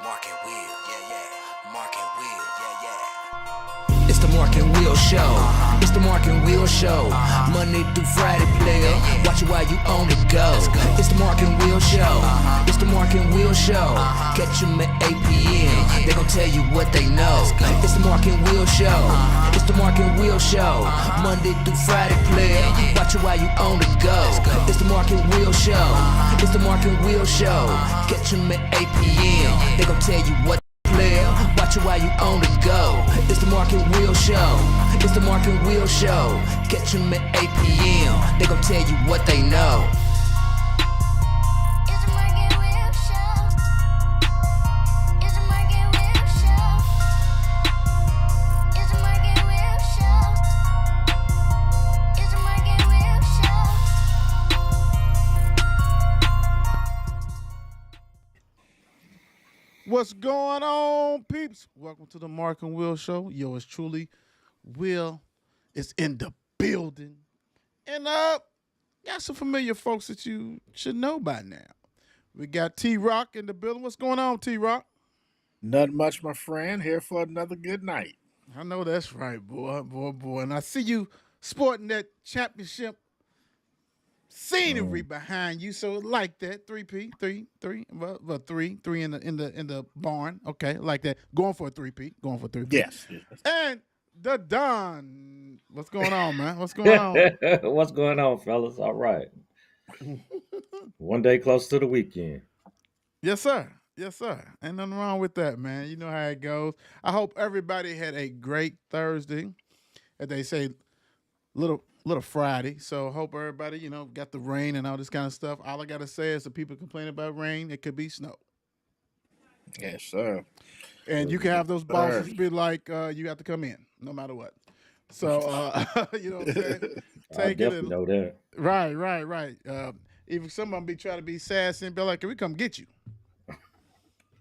Mark and Will, yeah. Mark and Will, yeah. It's the Mark and Will Show. It's the Mark and Will Show. Monday through Friday, player. Watch it while you on the go. It's the Mark and Will Show. It's the Mark and Will Show. Catch them at 8 p.m. They gon' tell you what they know. It's the Mark and Will Show. It's the Mark and Will Show. Monday through Friday, player. Watch it while you on the go. It's the Mark and Will Show. It's the Mark and Will Show. Catch them at 8 p.m. They gon' tell you what. Watch it while you on the go. It's the Mark and Will Show. It's the Mark and Will Show. Catch them at 8 p.m. They gon' tell you what they know. It's the Mark and Will Show. It's the Mark and Will Show. It's the Mark and Will Show. It's the Mark and Will Show. What's going on, peeps? Welcome to the Mark and Will Show. Yours truly, Will, is in the building. And got some familiar folks that you should know by now. We got T-Rock in the building. What's going on, T-Rock? Not much, my friend. Here for another good night. I know that's right, boy. And I see you sporting that championship scenery behind you, so like that. 3P, three in the barn. Okay, like that. Going for a 3P. Yes. And the Don. What's going on, man? What's going on? What's going on, fellas? All right. One day close to the weekend. Yes, sir. Ain't nothing wrong with that, man. You know how it goes. I hope everybody had a great Thursday. As they say, little Friday. So hope everybody, got the rain and all this kind of stuff. All I gotta say is the people complain about rain, it could be snow. Yes, sir. And you can have those bosses be like, you have to come in, no matter what. So you know what I'm saying? I definitely know that. Right. Even someone be trying to be sassy and be like, can we come get you?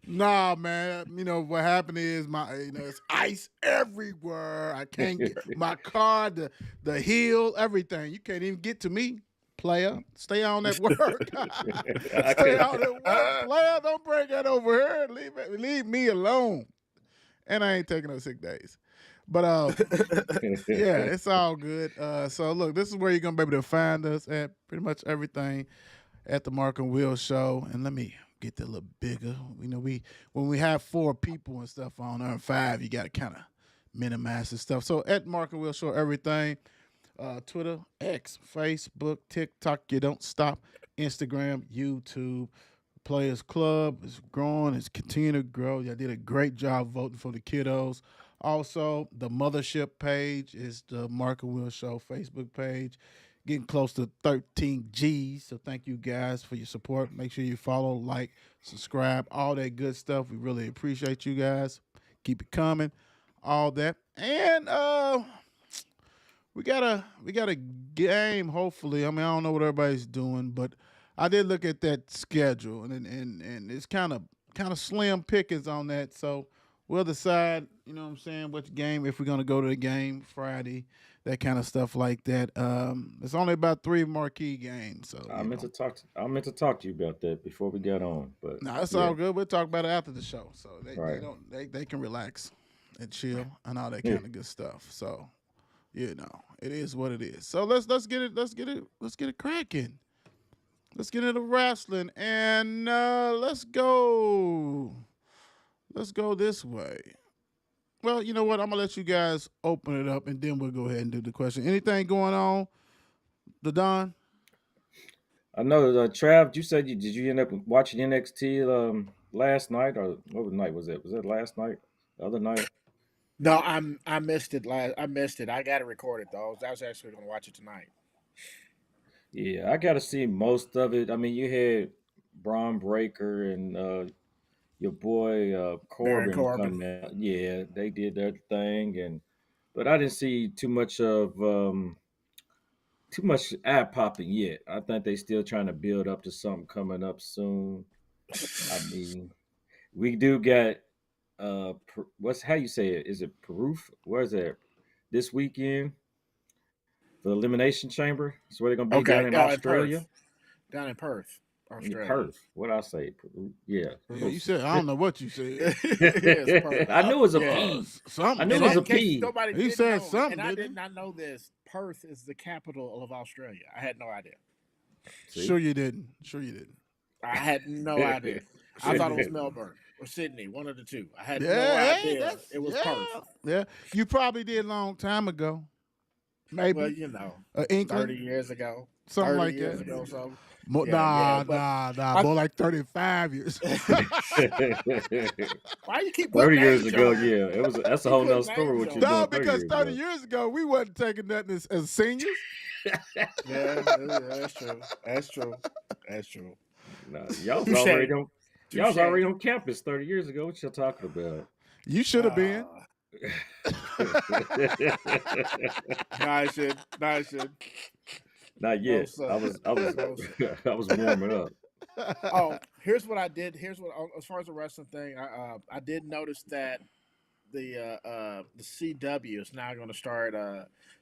Nah, man. What happened is it's ice everywhere. I can't get my car, the hill, everything. You can't even get to me, player. Stay on that work. Stay on that work, player. Don't bring that over here. Leave me alone. And I ain't taking no sick days. But yeah, it's all good. So look, this is where you're gonna be able to find us at pretty much everything at the Mark and Will Show. And let me get that a little bigger. When we have 4 people and stuff on there, and 5, you got to kind of minimize the stuff. So at Mark and Will Show, everything. Twitter, X, Facebook, TikTok, you don't stop. Instagram, YouTube, Players Club is growing. It's continuing to grow. Y'all did a great job voting for the kiddos. Also, the mothership page is the Mark and Will Show Facebook page. Getting close to 13 G's. So thank you guys for your support. Make sure you follow, like, subscribe, all that good stuff. We really appreciate you guys. Keep it coming. All that. And we got a game, hopefully. I don't know what everybody's doing, but I did look at that schedule and it's kind of slim pickings on that. So we'll decide, which game, if we're gonna go to the game Friday. That kind of stuff like that. It's only about 3 marquee games. So I meant to talk to you about that before we got on, but it's all good. We'll talk about it after the show, so they can relax and chill and all that kind of good stuff. So it is what it is. So let's get it cracking. Let's get into wrestling and let's go this way. Well, you know what? I'm going to let you guys open it up, and then we'll go ahead and do the question. Anything going on, the Don? I know, Trav, you said did you end up watching NXT last night, or what night was it? Was it last night? The other night? No, I missed it. I missed it. I got it recorded though. I was actually going to watch it tonight. Yeah, I got to see most of it. I mean, you had Braun Breaker and your boy Corbin come out. Yeah, they did their thing, but I didn't see too much eye popping yet. I think they still trying to build up to something coming up soon. I mean, we do get how you say it? Is it Peru? Where is that? This weekend, the Elimination Chamber. That's where they're gonna be down in Australia. Down in Perth. Australia. Perth. What I say? Yeah. Yeah, you said I don't know what you said. Yes, Perth. I knew it was a Yeah. P. Something. I knew it And was in a case P. nobody He didn't said know, something, and I didn't did not know this, Perth is the capital of Australia. I had no idea. See? Sure you didn't. Sure you didn't. I had no idea. I thought it was Melbourne or Sydney, one of the two. I had no Yeah, hey, idea it was Perth. Yeah. You probably did a long time ago. Maybe. Well, you know, An inkling. 30 years ago. Something 30 like years that. ago, so. Nah, but more like 35 years. why you keep 30 putting years names ago, on it? yeah. That's a He whole put nother story names what on you're it. No, doing 30 because years 30 ago. years ago, we wasn't taking nothing as seniors. Yeah, that's true. That's true. That's true. Nah, y'all was Touche. already on campus 30 years ago. What y'all talking about? You should have been. Nice shit. Not No, yet. sir. I was No, sir. I was warming up. Oh, here's what I did. As far as the wrestling thing, I did notice that the CW is now going to start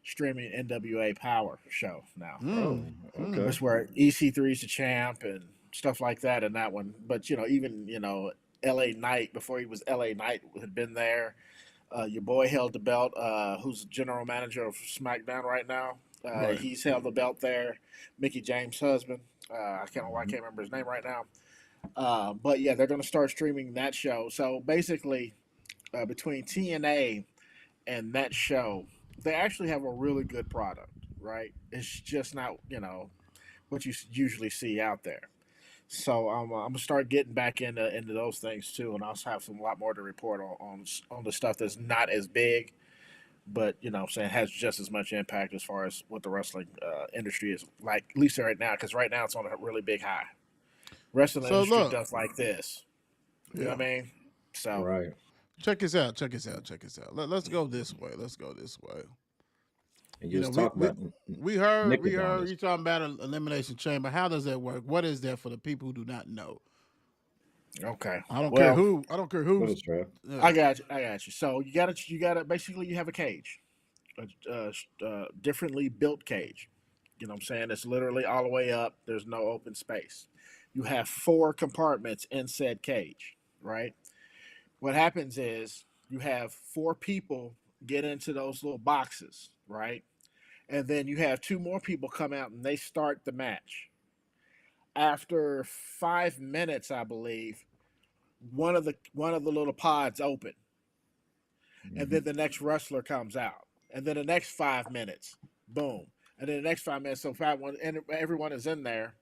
streaming NWA Power show now. Oh, okay. That's where EC3 is the champ and stuff like that in that one. But even LA Knight, before he was LA Knight, had been there. Your boy held the belt. Who's general manager of SmackDown right now? Right. He's held the belt there. Mickey James' husband. I can't remember his name right now. But yeah, they're going to start streaming that show. So basically, between TNA and that show, they actually have a really good product, right? It's just not what you usually see out there. So I'm gonna start getting back into those things too, and I'll have a lot more to report on the stuff that's not as big, but saying has just as much impact as far as what the wrestling industry is like, at least right now, because right now it's on a really big high. Wrestling industry does like this, you know what I mean? So Right. Check this out. Let's go this way. And you was talking about we heard Nicodemus. you talking about an elimination chamber. How does that work? What is that for the people who do not know? okay, I don't care who. What Who's. is Trev? Yeah. I got you. So you gotta basically you have a cage, a differently built cage. You know what I'm saying? It's literally all the way up. There's no open space. You have 4 compartments in said cage, right? What happens is you have 4 people get into those little boxes, right? And then you have 2 more people come out and they start the match. After 5 minutes, I believe, one of the little pods open, and then the next wrestler comes out, and then the next 5 minutes, boom, and then the next 5 minutes. So and everyone is in there.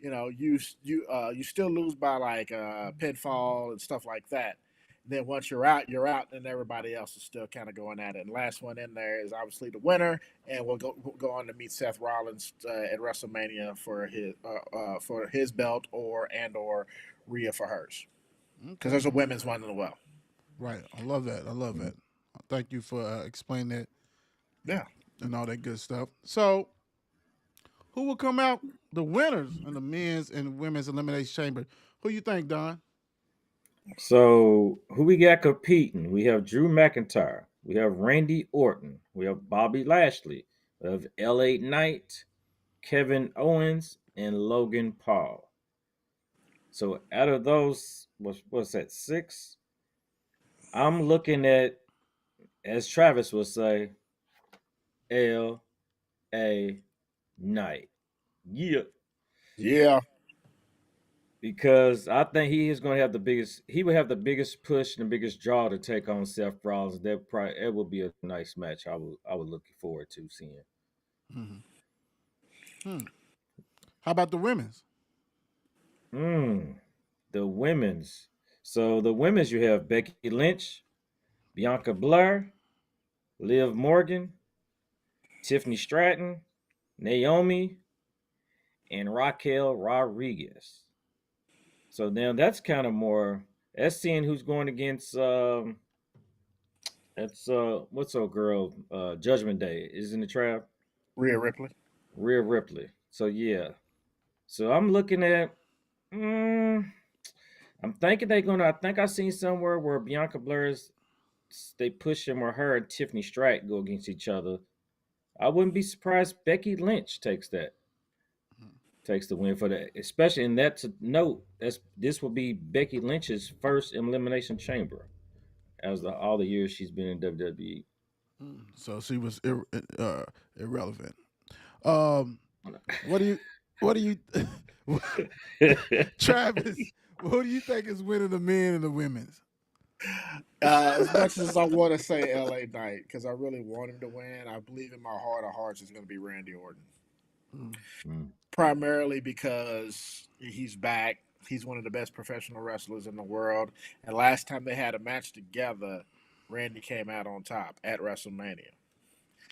You still lose by like pinfall and stuff like that. Then once you're out, and everybody else is still kind of going at it. And last one in there is obviously the winner, and we'll go on to meet Seth Rollins at WrestleMania for his belt or Rhea for hers, because there's a women's one as well. Right. I love that. Thank you for explaining that. Yeah. And all that good stuff. So, who will come out the winners in the men's and women's elimination chamber? Who you think, Don? So who we got competing? We have Drew McIntyre. We have Randy Orton. We have Bobby Lashley. We have LA Knight, Kevin Owens, and Logan Paul. So out of those, what's that, 6? I'm looking at, as Travis would say, LA Knight. Yeah. Yeah. Because I think he would have the biggest push and the biggest draw to take on Seth Rollins. It would be a nice match. I would look forward to seeing. How about the women's? The women's. So the women's, you have Becky Lynch, Bianca Belair, Liv Morgan, Tiffany Stratton, Naomi, and Raquel Rodriguez. So now that's kind of more. That's seeing who's going against. That's what's old girl? Judgment Day, isn't it, Trav? Rhea Ripley. Rhea Ripley. So yeah. So I'm looking at. I'm thinking they're gonna. I think I seen somewhere where Bianca Blair's. They push him or her and Tiffany Stratton go against each other. I wouldn't be surprised Becky Lynch takes that takes the win for that. Especially in that to note, this will be Becky Lynch's first elimination chamber as all the years she's been in WWE. So she was irrelevant. Um, what do you, what do you, Travis? What do you think is winning the men and the women's? As much as I want to say LA Knight, because I really want him to win, I believe in my heart of hearts it's going to be Randy Orton. Mm. Primarily because he's back. He's one of the best professional wrestlers in the world. And last time they had a match together, Randy came out on top at WrestleMania.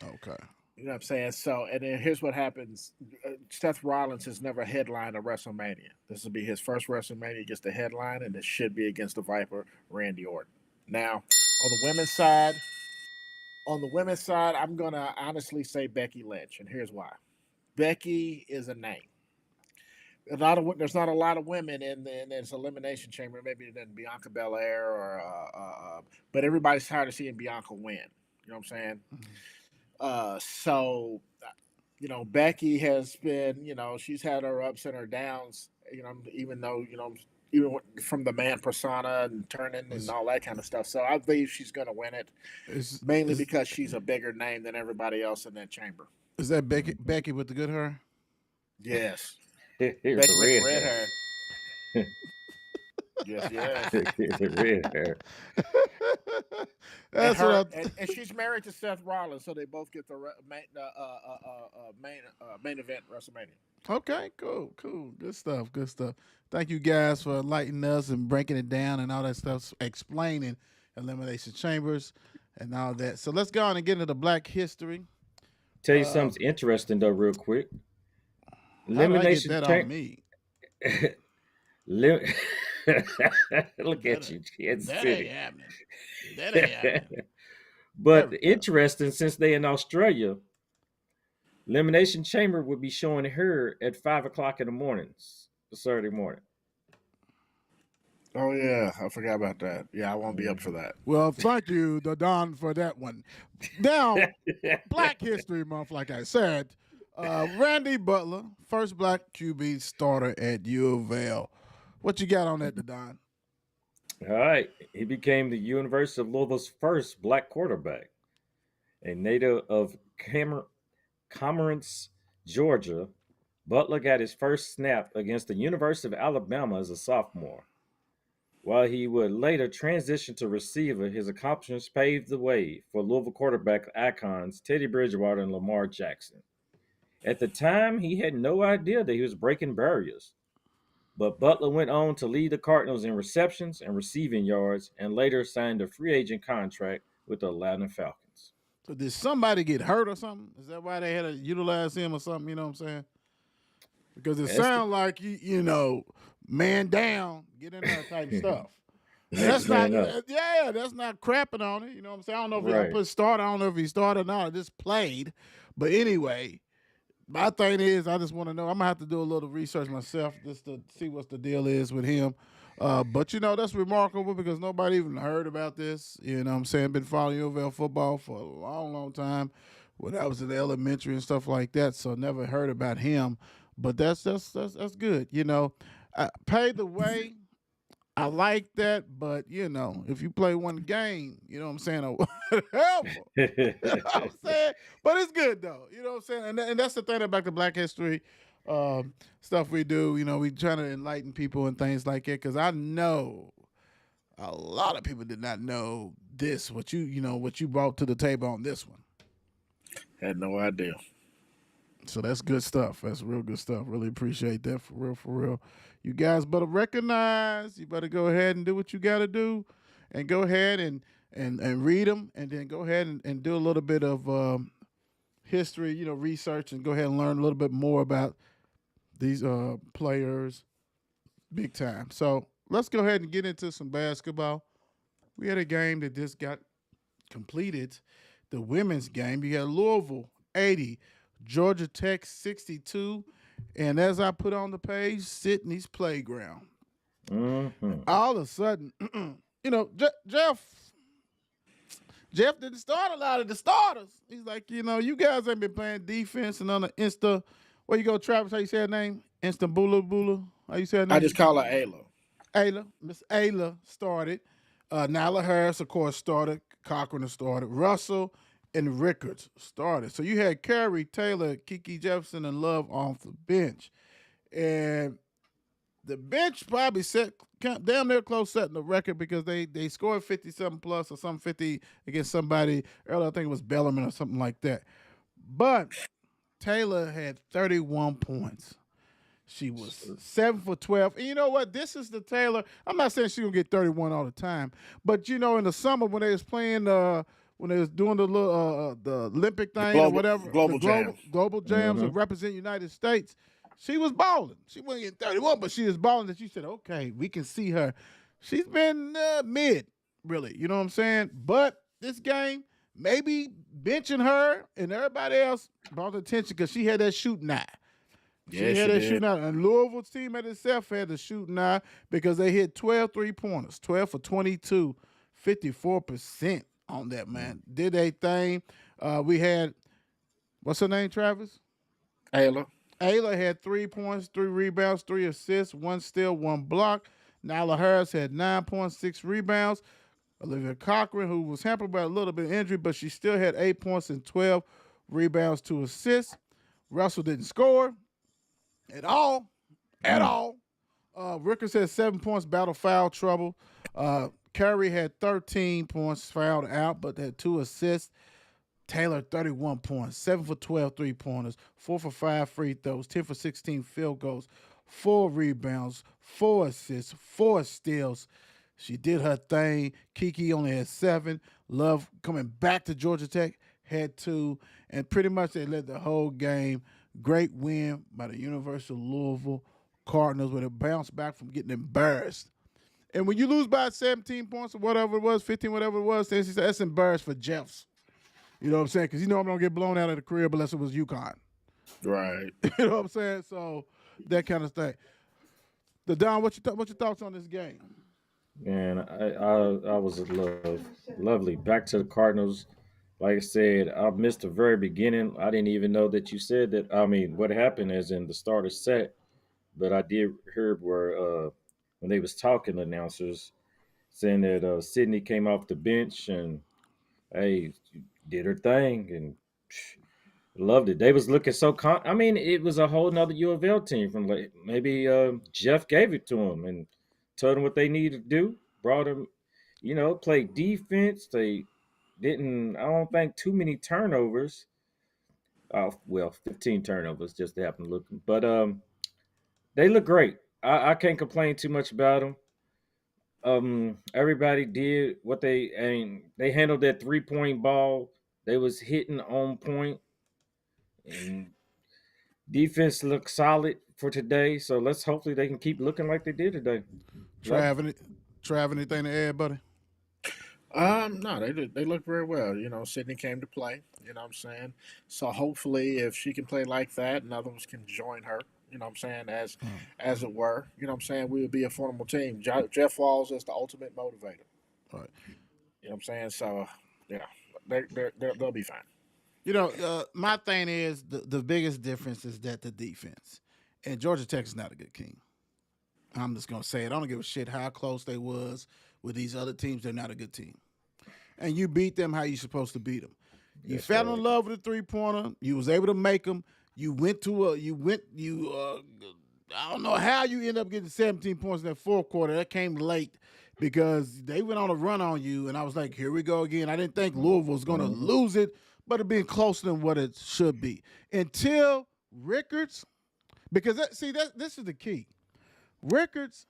Okay. You know what I'm saying? So, and then here's what happens. Seth Rollins has never headlined a WrestleMania. This will be his first WrestleMania against the headline, and it should be against the Viper, Randy Orton. Now, on the women's side, I'm going to honestly say Becky Lynch, and here's why. Becky is a name. There's not a lot of women in this elimination chamber, maybe than Bianca Belair but everybody's tired of seeing Bianca win. You know what I'm saying? So, Becky has been, she's had her ups and her downs, even though, even from the man persona and turning and all that kind of stuff. So I believe she's going to win it, mainly because she's a bigger name than everybody else in that chamber. Is that Becky with the good hair? Yes. Here's Becky the with red hair. Yes. red hair. That's and she's married to Seth Rollins, so they both get the main event WrestleMania. Okay, cool. Good stuff. Thank you guys for enlightening us and breaking it down and all that stuff, explaining Elimination Chambers and all that. So let's go on and get into the Black History. Tell you something interesting though, real quick. How did I get that on me? Look at you, Kansas That City. ain't happening. That ain't happening. But interesting, since they in Australia, Elimination Chamber would be showing her at 5:00 in the mornings, Saturday morning. Oh yeah, I forgot about that. Yeah, I won't be up for that. Well, thank you, Don, for that one. Now, Black History Month, like I said, Randy Butler, first Black QB starter at U of L. What you got on that, Don? All right. He became the University of Louisville's first Black quarterback. A native of Cameron, Georgia, Butler got his first snap against the University of Alabama as a sophomore. While he would later transition to receiver, his accomplishments paved the way for Louisville quarterback icons Teddy Bridgewater and Lamar Jackson. At the time, he had no idea that he was breaking barriers. But Butler went on to lead the Cardinals in receptions and receiving yards and later signed a free agent contract with the Atlanta Falcons. So did somebody get hurt or something? Is that why they had to utilize him or something? You know what I'm saying? Because it sounds like, man down, get in there type stuff. That's not crapping on it. You know what I'm saying? I don't know if he put start. I don't know if he started or not. I just played. But anyway, my thing is, I just want to know. I'm going to have to do a little research myself just to see what the deal is with him. But, that's remarkable because nobody even heard about this. You know what I'm saying? Been following U of L football for a long, long time when I was in elementary and stuff like that. So never heard about him. But that's good. Pay the way. I like that, but if you play one game, you know what I'm saying? Helpful. You know what I'm saying? But it's good though. You know what I'm saying? And that's the thing about the Black History stuff we do. We trying to enlighten people and things like that. Because I know a lot of people did not know this. What you brought to the table on this one. Had no idea. So that's good stuff. That's real good stuff. Really appreciate that for real. You guys better recognize. You better go ahead and do what you got to do, and go ahead and read them, and then go ahead and do a little bit of history, research, and go ahead and learn a little bit more about these players, big time. So let's go ahead and get into some basketball. We had a game that just got completed, the women's game. You had Louisville 80. Georgia Tech 62, and as I put on the page, Sydney's Playground. Mm-hmm. All of a sudden, Jeff didn't start a lot of the starters. He's like, you guys ain't been playing defense and on the Insta. Where you go, Travis? How you say that name? Istanbul Bula. How you say her I name? just call her Ayla. Ayla. Miss Ayla started. Nyla Harris, of course, started. Cochran started. Russell and Rickards started. So you had Curry, Taylor, Kiki Jefferson, and Love off the bench. And the bench probably set damn near close setting the record because they scored 57 plus or some 50 against somebody earlier. I think it was Bellarmine or something like that. But Taylor had 31 points. She was 7 for 12. And you know what? This is the Taylor. I'm not saying she's going to get 31 all the time. But, in the summer when they was playing, when they was doing the little, the Olympic thing or whatever, global jams of represent United States, she was balling. She wasn't getting 31, but she was balling that you said, okay, we can see her. She's been mid, really. You know what I'm saying? But this game, maybe benching her and everybody else brought attention because she had that shooting eye. She had that shooting eye. And Louisville's team at itself had the shooting eye because they hit 12 3-pointers, 12 for 22, 54% on that, man. Did a thing. We had, what's her name, Travis? Ayla. Ayla had 3 points, 3 rebounds, 3 assists, 1 steal, 1 block. Nyla Harris had 9 points, 6 rebounds. Olivia Cochran, who was hampered by a little bit of injury, but she still had 8 points and 12 rebounds, 2 assists. Russell didn't score at all. Rickards had 7 points, battle foul trouble. Curry had 13 points, fouled out, but had 2 assists. Taylor, 31 points, 7 for 12 3-pointers, 4 for 5 free throws, 10 for 16 field goals, 4 rebounds, 4 assists, 4 steals. She did her thing. Kiki only had 7. Love coming back to Georgia Tech had 2. And pretty much they led the whole game. Great win by the University of Louisville Cardinals where they bounced back from getting embarrassed. And when you lose by 17 points or whatever it was, 15, whatever it was, then she said, that's embarrassed for Jeffs. You know what I'm saying? Because I'm going to get blown out of the crib unless it was UConn. Right. You know what I'm saying? So that kind of thing. The Don, what's your thoughts on this game? Man, I was lovely. Back to the Cardinals. Like I said, I missed the very beginning. I didn't even know that you said that. I mean, what happened is in the starter set, but I did hear where when they was talking, the announcers saying that Sydney came off the bench and hey, did her thing and loved it. They was looking so I mean, it was a whole nother U of L team from like maybe Jeff gave it to them and told them what they needed to do. Brought them, played defense. They didn't. I don't think too many turnovers. Well, 15 turnovers just to happen to look. But they look great. I can't complain too much about them. Everybody did what they handled that 3-point ball. They was hitting on point, and defense looked solid for today. So let's hopefully they can keep looking like they did today. Trav, anything to add, buddy? No, they look very well. Sydney came to play. You know what I'm saying? So hopefully, if she can play like that, and others can join her. You know what I'm saying? As it were. You know what I'm saying? We would be a formidable team. Jeff Walls is the ultimate motivator. All right. You know what I'm saying? So yeah, they'll be fine. My thing is the biggest difference is that the defense. And Georgia Tech is not a good team. I'm just gonna say it. I don't give a shit how close they was with these other teams. They're not a good team. And you beat them how you supposed to beat them. You fell in love with the 3-pointer. You was able to make them. You went to I don't know how you end up getting 17 points in that fourth quarter. That came late because they went on a run on you, and I was like, here we go again. I didn't think Louisville was going to lose it, but it being closer than what it should be. Until Rickards, because this is the key. Rickards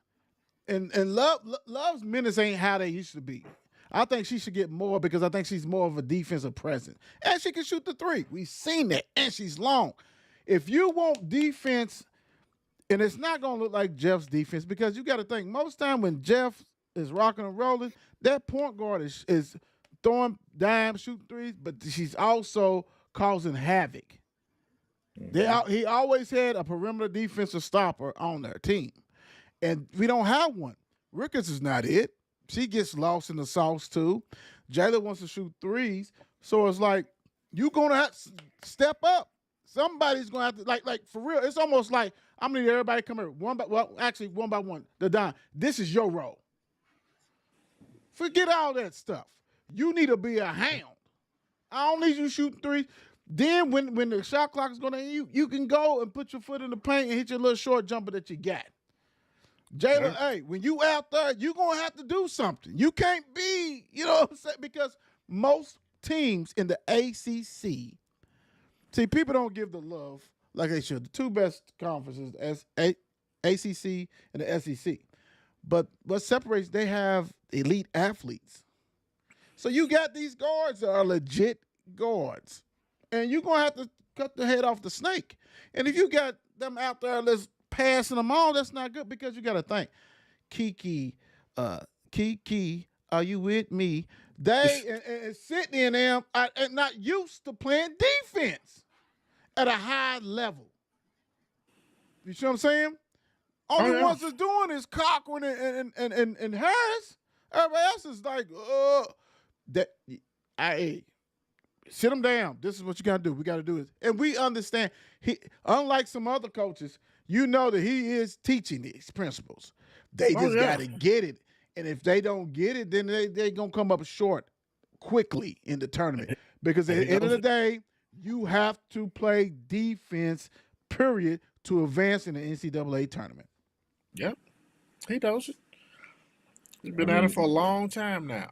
and Love's minutes ain't how they used to be. I think she should get more because I think she's more of a defensive presence. And she can shoot the 3. We've seen that. And she's long. If you want defense, and it's not going to look like Jeff's defense because you got to think, most time when Jeff is rocking and rolling, that point guard is throwing dimes, shooting 3s, but she's also causing havoc. He always had a perimeter defensive stopper on their team. And we don't have one. Rickards is not it. She gets lost in the sauce too. Jayla wants to shoot 3s. So it's like, you're going to have to step up. somebody's gonna have to like for real. It's almost like I'm gonna need everybody come here one by one. The Don, this is your role. Forget all that stuff. You need to be a hound. I don't need you shooting threes. Then when the shot clock is going to end, you can go and put your foot in the paint and hit your little short jumper that you got. Jalen, hey, when you out there, you're going to have to do something. You can't be, you know what I'm saying? Because most teams in the ACC, see, people don't give the love like they should. The two best conferences, ACC and the SEC. But what separates, they have elite athletes. So you got these guards that are legit guards. And you're going to have to cut the head off the snake. And if you got them out there that's passing them on, that's not good because you got to think. Kiki, are you with me? They and Sydney and them are not used to playing defense at a high level. You see what I'm saying? Only ones that's doing is Cochran and Harris. Everybody else is like, sit them down. This is what you got to do. We got to do this. And we understand, unlike some other coaches, you know that he is teaching these principles. They just got to get it. And if they don't get it, then they're going to come up short quickly in the tournament. Because at the end of the day, you have to play defense, period, to advance in the NCAA tournament. Yep. He knows it. He's been at it for a long time now.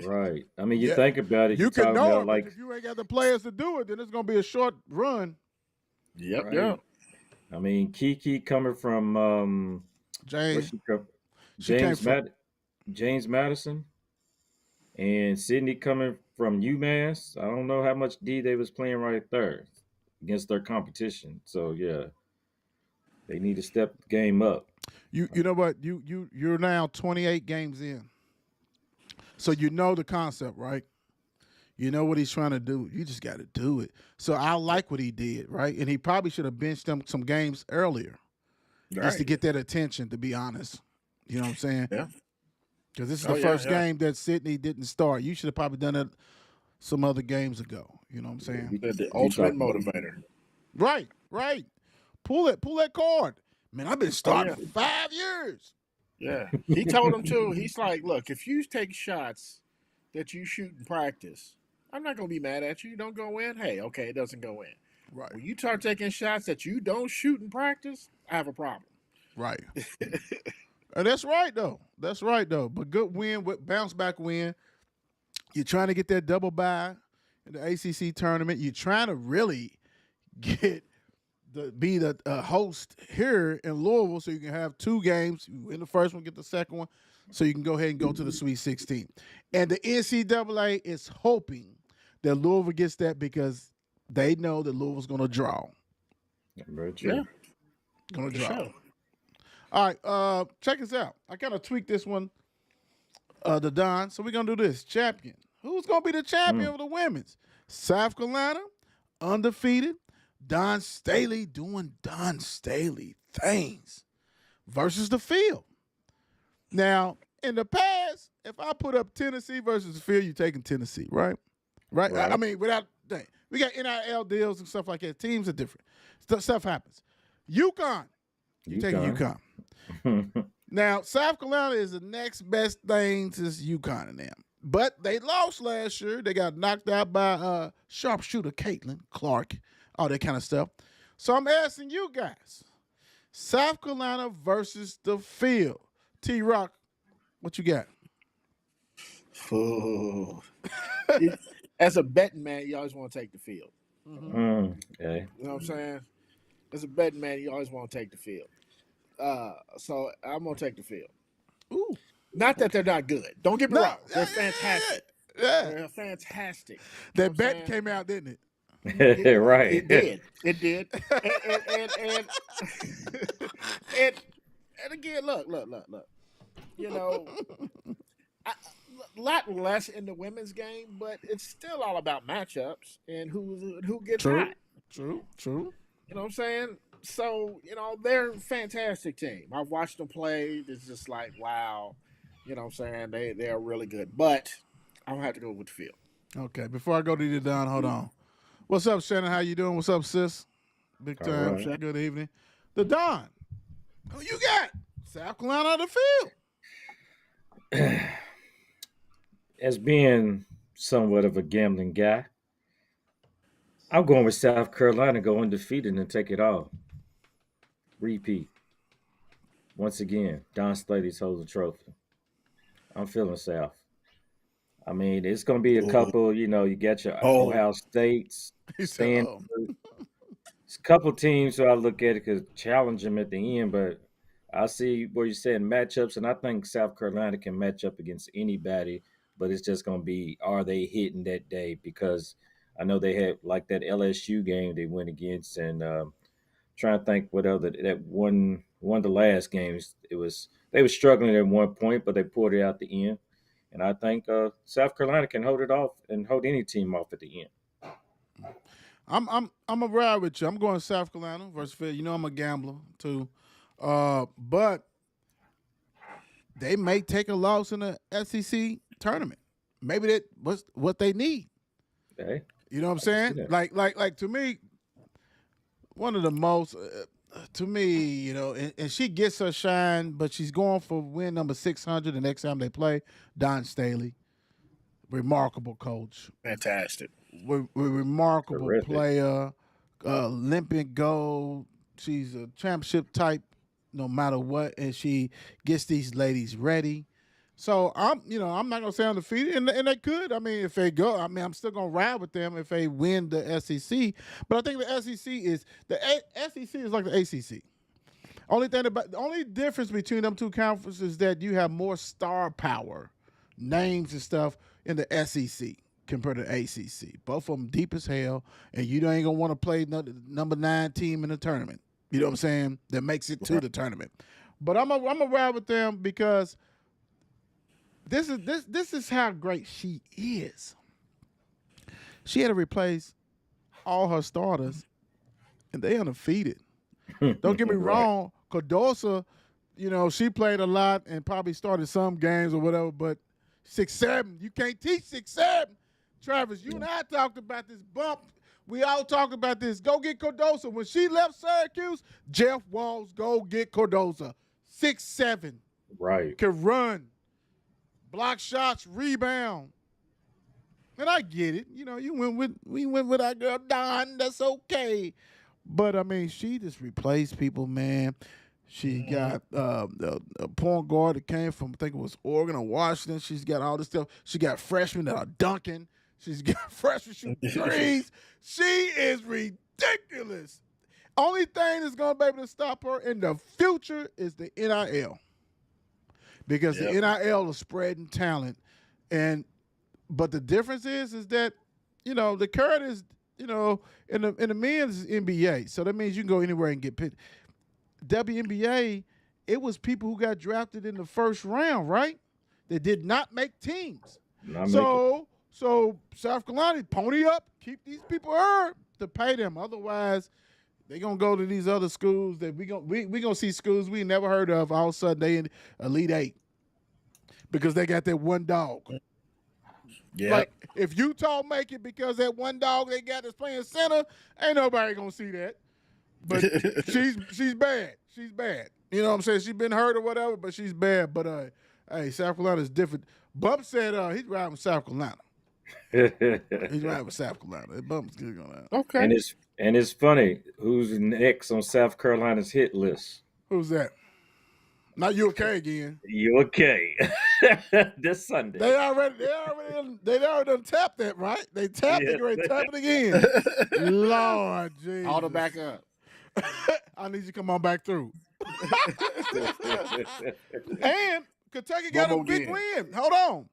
Right. I mean, you think about it. You can know it, like, but if you ain't got the players to do it, then it's going to be a short run. Yep, right? yep. I mean, Kiki coming from James Madison, and Sydney coming from UMass. I don't know how much D they was playing right there against their competition. So yeah, they need to step the game up. You know what? You're now 28 games in. So you know the concept, right? You know what he's trying to do. You just got to do it. So I like what he did, right? And he probably should have benched them some games earlier just to get that attention, to be honest. You know what I'm saying? Yeah. Because this is the first game that Sydney didn't start. You should have probably done it some other games ago. You know what I'm saying? The ultimate motivator. Right. Pull that card. Man, I've been starting for 5 years. Yeah. He told him, too. He's like, look, if you take shots that you shoot in practice, I'm not going to be mad at you. You don't go in. Hey, okay, it doesn't go in. Right. When you start taking shots that you don't shoot in practice, I have a problem. Right. And that's right, though. But good win, bounce back win. You're trying to get that double bye in the ACC tournament. You're trying to really be the host here in Louisville so you can have two games. You win the first one, get the second one, so you can go ahead and go to the Sweet 16. And the NCAA is hoping that Louisville gets that because they know that Louisville's going to draw. Very true. Yeah. Going to draw. Sure. All right, check this out. I kind of tweaked this one, the Don. So we're going to do this. Champion. Who's going to be the champion of the women's? South Carolina, undefeated. Don Staley doing Don Staley things versus the field. Now, in the past, if I put up Tennessee versus the field, you're taking Tennessee, right? Right? I mean, without – we got NIL deals and stuff like that. Teams are different. Stuff happens. UConn. You're taking UConn. Now, South Carolina is the next best thing to UConn and them. But they lost last year. They got knocked out by sharpshooter Caitlin Clark, all that kind of stuff. So I'm asking you guys, South Carolina versus the field. T-Rock, what you got? Oh. As a betting man, you always want to take the field. Okay. You know what I'm saying? As a betting man, you always want to take the field. So I'm going to take the field. Ooh. Not that they're not good. Don't get me wrong. They're fantastic. Yeah. They're fantastic. That bet came out, didn't it? Right. It did. It did. And again, look. You know, a lot less in the women's game, but it's still all about matchups and who gets hot. True. You know what I'm saying? So, you know, they're a fantastic team. I've watched them play. It's just like, wow. You know what I'm saying? They are really good. But I'm going to have to go with the field. Okay, before I go to the Don, hold on. What's up, Shannon? How you doing? What's up, sis? Big All time. right. Good evening. The Don. Who you got? South Carolina on the field. As being somewhat of a gambling guy, I'm going with South Carolina, go undefeated and take it all. Repeat. Once again, Don Slady's holds the trophy. I'm feeling South. I mean, it's going to be a Oh, couple, you got your oh, Ohio States, He said, Stanford. "Oh, It's a couple teams who I look at it could challenge them at the end, but I see where you're saying matchups, and I think South Carolina can match up against anybody, but it's just going to be are they hitting that day? Because I know they had like that LSU game they went against, and trying to think what other that one of the last games it was they were struggling at one point, but they pulled it out the end, and I think South Carolina can hold it off and hold any team off at the end. I'm a ride with you. I'm going South Carolina versus Phil. You know I'm a gambler too, but they may take a loss in the SEC tournament. Maybe that was what they need. Okay, You know what I'm I can see saying? that. Like to me, one of the most to me, and she gets her shine, but she's going for win number 600 the next time they play. Don Staley, remarkable coach, fantastic. remarkable Terrific. player, Olympic gold. She's a championship type, no matter what, and she gets these ladies ready. So I'm not gonna say undefeated, and they could. I mean, if they go, I mean, I'm still gonna ride with them if they win the SEC. But I think the SEC is like the ACC. The only difference between them two conferences is that you have more star power, names and stuff in the SEC compared to the ACC. Both of them deep as hell, and you ain't gonna want to play number 9 team in the tournament. You know what I'm saying? That makes it to the tournament. But I'm a ride with them because this is how great she is. She had to replace all her starters, and they undefeated. Don't get me Right. wrong, Cardosa, she played a lot and probably started some games or whatever, but 6'7", you can't teach 6'7". Travis, you and I talked about this bump. We all talked about this. Go get Cardosa. When she left Syracuse, Jeff Walls, go get Cardosa. 6'7", Right. can run, block shots, rebound. And I get it. We went with our girl Don. That's okay. But I mean, she just replaced people, man. She got a point guard that came from, I think it was Oregon or Washington. She's got all this stuff. She got freshmen that are dunking. She's got freshmen shooting threes. She is ridiculous. Only thing that's going to be able to stop her in the future is the NIL. Because the NIL is spreading talent. But the difference is that, the current is, in the men's NBA. So that means you can go anywhere and get picked. WNBA, it was people who got drafted in the first round, right? They did not make teams. So South Carolina, pony up, keep these people heard to pay them. Otherwise, they're gonna go to these other schools that we gonna see schools we never heard of. All of a sudden they in Elite Eight because they got that one dog. Yeah. Like if Utah make it because that one dog they got that's playing center, ain't nobody gonna see that. But she's bad. She's bad. You know what I'm saying? She's been hurt or whatever, but she's bad. But hey, South Carolina's different. Bump said he's riding with South Carolina. He's riding with South Carolina. That Bump's good on that. Okay. And it's funny who's next on South Carolina's hit list. Who's that? Not UK again. You okay? This Sunday. They already done tapped that, right? They tapped it, right? Tap it again. Lord Jesus. All the back up. I need you to come on back through. And Kentucky got a big win. Hold on.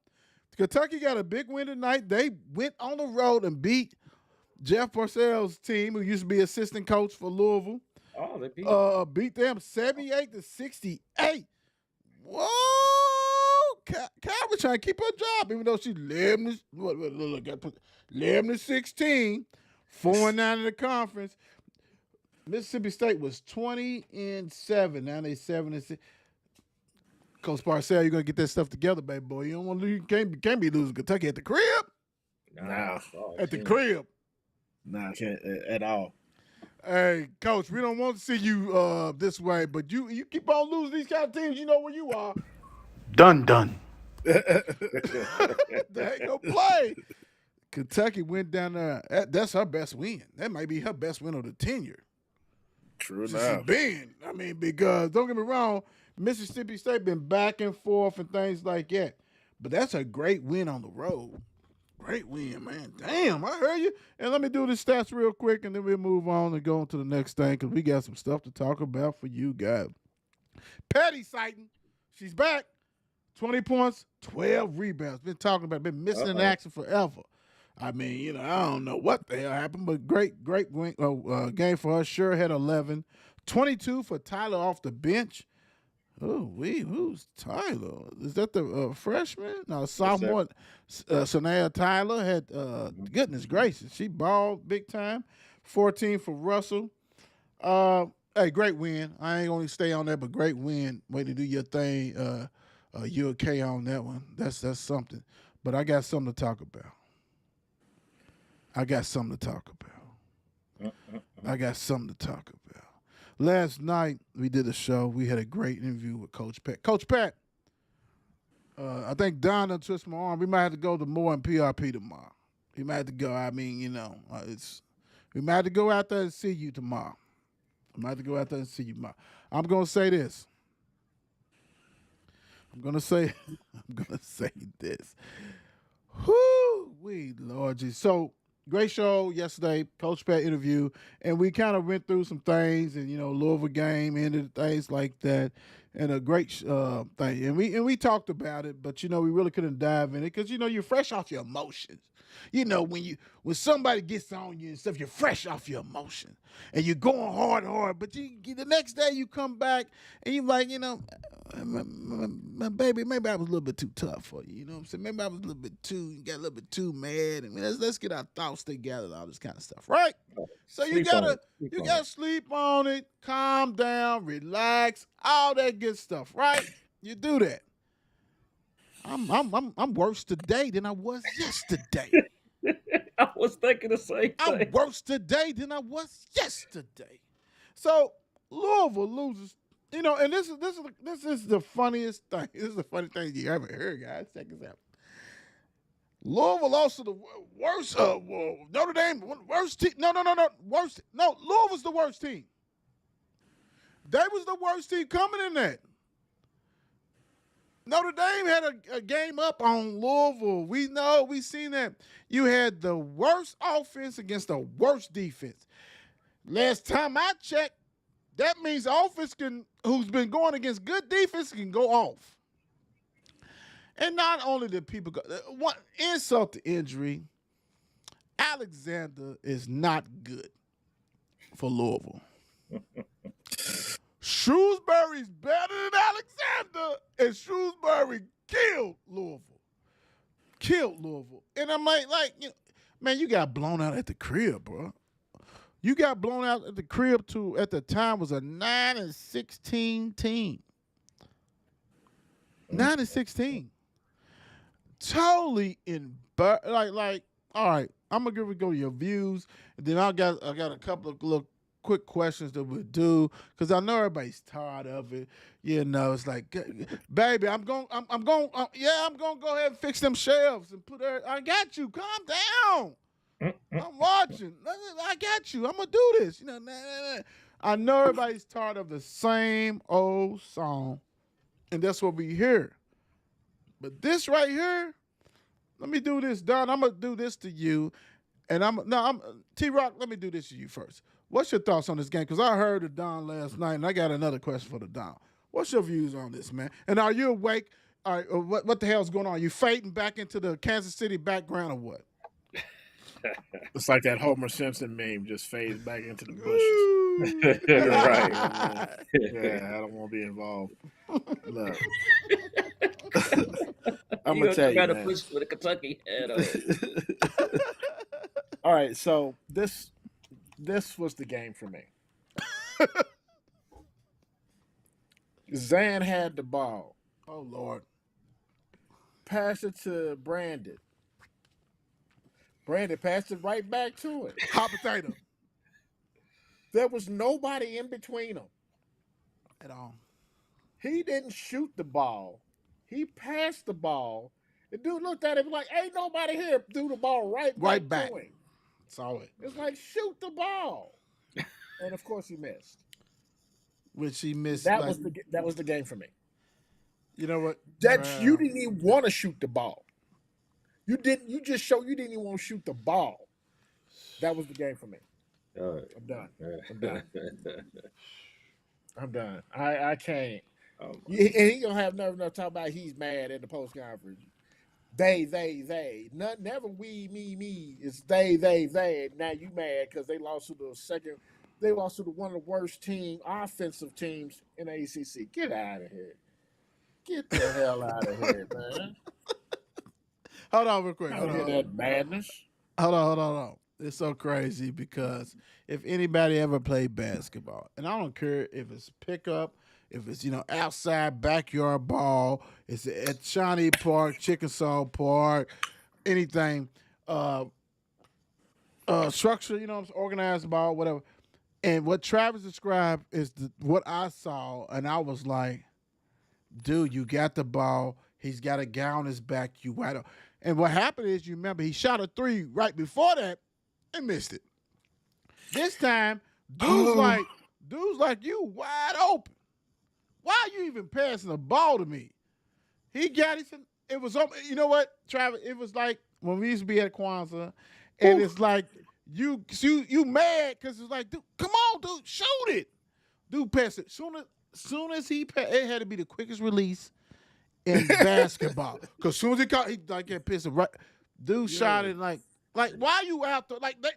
Kentucky got a big win tonight. They went on the road and beat Jeff Purcell's team, who used to be assistant coach for Louisville. Oh, they beat Beat them 78-68. Whoa! Calvin trying to keep her job, even though she led them to 16, 4-9 in the conference. Mississippi State was 20-7. Now they 7-6. Coach Parcell, you're gonna get that stuff together, baby boy. You don't want to lose. You can't be losing Kentucky at the crib. Nah. At the crib. Nah, I can't at all. Hey, coach, we don't want to see you this way, but you keep on losing these kind of teams. You know where you are. Done, done. They ain't gonna play. Kentucky went down there. That's her best win. That might be her best win of the tenure. True Since she's enough. been. I mean, because don't get me wrong, Mississippi State been back and forth and things like that. But that's a great win on the road. Great win, man. Damn, I heard you. And let me do the stats real quick, and then we'll move on and go on to the next thing because we got some stuff to talk about for you guys. Patty Sighton, she's back. 20 points, 12 rebounds. Been talking about, been missing in action forever. I mean, I don't know what the hell happened, but great game for her. Sure had 11. 22 for Tyler off the bench. Oh, who's Tyler? Is that the freshman? No, sophomore. Sanaya Tyler had, goodness gracious, she balled big time. 14 for Russell. Hey, great win. I ain't gonna stay on that, but great win. Way to do your thing. You okay on that one? That's something. But I got something to talk about. I got something to talk about. Last night we did a show. We had a great interview with Coach Pat. Coach Pat, I think Don done twist my arm. We might have to go to more in PRP tomorrow. We might have to go. I mean, we might have to go out there and see you tomorrow. I'm gonna say this. I'm gonna say this. Whoo-wee, Lord Jesus. So great show yesterday, Coach Pat interview, and we kind of went through some things, and Louisville game ended, things like that, and a great thing. And we talked about it, but we really couldn't dive in it because you're fresh off your emotions. When somebody gets on you and stuff, you're fresh off your emotion, and you're going hard. But the next day you come back and you're like, my baby, maybe I was a little bit too tough for you. You know what I'm saying? Maybe I was got a little bit too mad. And let's get our thoughts together and all this kind of stuff, right? So you gotta sleep on it, calm down, relax, all that good stuff, right? You do that. I'm worse today than I was yesterday. I was thinking the same thing. I'm worse today than I was yesterday. So Louisville loses, and this is the funniest thing. This is the funny thing you ever heard, guys. Check this out. Louisville lost to the worst. Notre Dame, worst team. No, worst. No, Louisville's the worst team. They was the worst team coming in that. Notre Dame had a game up on Louisville. We know. We seen that. You had the worst offense against the worst defense. Last time I checked, that means offense who's been going against good defense can go off. And not only did people go, one insult to injury, Alexander is not good for Louisville. Shrewsbury's better than Alexander, and Shrewsbury killed Louisville. And I'm like, man, you got blown out at the crib, bro. You got blown out at the crib at the time was a 9-16 team. 9-16. Totally like, all right, I'm gonna go to your views, and then I got a couple of little quick questions that we'll do because I know everybody's tired of it. It's like, baby, I'm going to go ahead and fix them shelves and I got you. Calm down. I'm watching. I got you. I'm gonna do this. I know everybody's tired of the same old song, and that's what we hear. But this right here, let me do this, Don. I'm gonna do this to you, and I'm T-Rock. Let me do this to you first. What's your thoughts on this game? Because I heard the Don last night, and I got another question for the Don. What's your views on this, man? And are you awake? All right, what the hell's going on? Are you fading back into the Kansas City background or what? It's like that Homer Simpson meme, just fades back into the bushes. Right. Yeah, I don't want to be involved. Look. I'm going to tell you, got to man. push with a Kentucky hat on. All right, so this was the game for me. Zan had the ball. Oh, Lord. Pass it to Brandon. Brandon passed it right back to him. Hot potato There was nobody in between them. at all. He didn't shoot the ball. He passed the ball. The dude looked at him like, ain't nobody here. Threw the ball right Right back back. to him. Saw it. It's like, shoot the ball. And of course he missed. Which he missed. That like, was the game for me. you know what? You didn't even want to shoot the ball. You didn't. You just showed you didn't even want to shoot the ball. That was the game for me. I'm done. I'm done. I'm done. I can't. Oh, And he gonna have nerve enough to talk about he's mad at the post conference. They. Never we, me. It's they. Now you mad because they lost to the second. They lost to one of the worst offensive teams in the ACC. Get out of here. Get the hell out of here, man. Hold on real quick. I Hold don't on. hear that madness. Hold on. It's so crazy because if anybody ever played basketball, and I don't care if it's pickup, if it's outside backyard ball, it's at Shawnee Park, Chickasaw Park, anything, structure, organized ball, whatever. And what Travis described is what I saw, and I was like, dude, you got the ball. He's got a guy on his back. You wide open. And what happened is, you remember, he shot a three right before that and missed it. This time, dude's like, you wide open. Why are you even passing the ball to me? He got it. It was, you know what, Travis? It was like when we used to be at Kwanzaa, and it's like you mad because it's like, dude, come on, dude, shoot it. Dude passed it. Soon as he passed, it had to be the quickest release in basketball. Because soon as he caught, he like get pissed. Right, dude shot it like why are you out there? Like they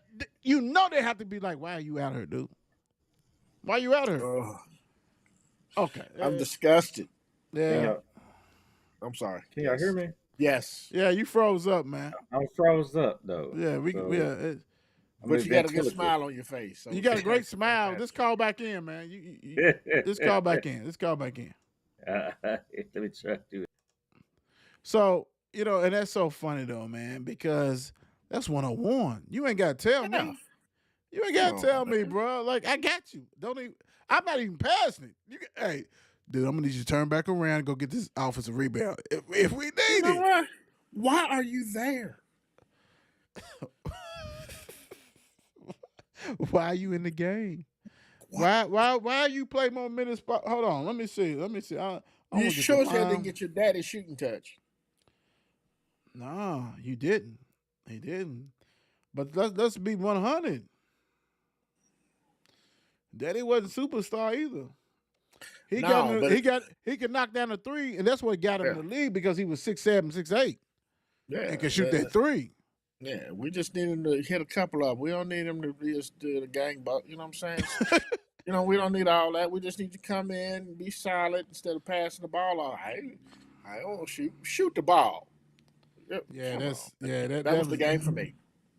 have to be like, why are you out here, dude? Why are you out here? Okay, I'm disgusted. Yeah. I'm sorry. Can y'all hear me? Yes. Yeah, you froze up, man. I was froze up though. Yeah, But you got a good smile on your face. So you got a great smile. Just call back in, man. You just call back in. Just call back in. Let me try to do it. So, and that's so funny though, man, because that's 101. You ain't got to tell me. You ain't got to tell me, bro. Like, I got you. I'm not even passing it. Hey, dude, I'm going to need you to turn back around and go get this offensive rebound if we need it. What? Why are you there? Why are you in the game? Why you play more minutes? Hold on, let me see. You sure as hell didn't get your daddy's shooting touch. No, you didn't. He didn't. But let's be 100. Daddy wasn't superstar either. He could knock down a three, and that's what got him in the league because he was 6'7", 6'8". Yeah, and could shoot that three. Yeah, we just need him to hit a couple of them. We don't need him to just do the gang buck. You know what I'm saying? We don't need all that. We just need to come in and be solid instead of passing the ball off. I don't shoot the ball. Yeah, that was the game for me.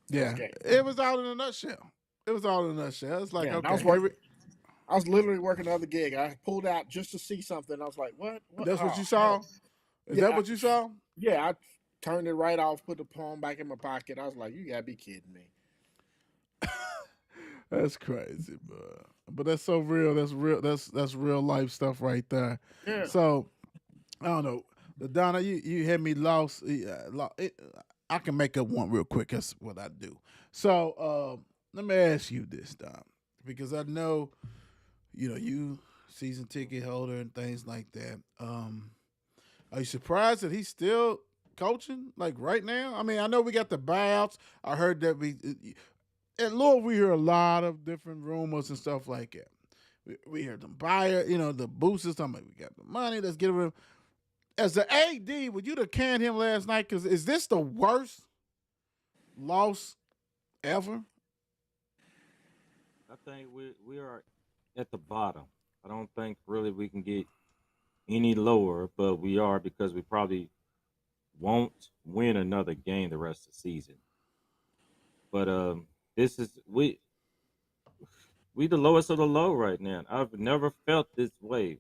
Yeah, it was all in a nutshell. It's like, okay. I was literally working another gig. I pulled out just to see something. I was like, what? That's what you saw? Is that what you saw? Yeah, I turned it right off, put the phone back in my pocket. I was like, you gotta be kidding me. That's crazy, bro. But that's so real. That's real. That's real life stuff right there. Yeah. So I don't know, Donna. You had me lost. I can make up one real quick. That's what I do. So let me ask you this, Don, because I know, you season ticket holder and things like that. Are you surprised that he's still coaching like right now? I mean, I know we got the buyouts. I heard that at Louisville we hear a lot of different rumors and stuff like that. We hear them buyer, the boosters talking about we got the money. Let's get rid of. As the AD, would you have canned him last night? Because is this the worst loss ever? I think we are at the bottom. I don't think really we can get any lower, but we are because we probably won't win another game the rest of the season. But this is we the lowest of the low right now. I've never felt this way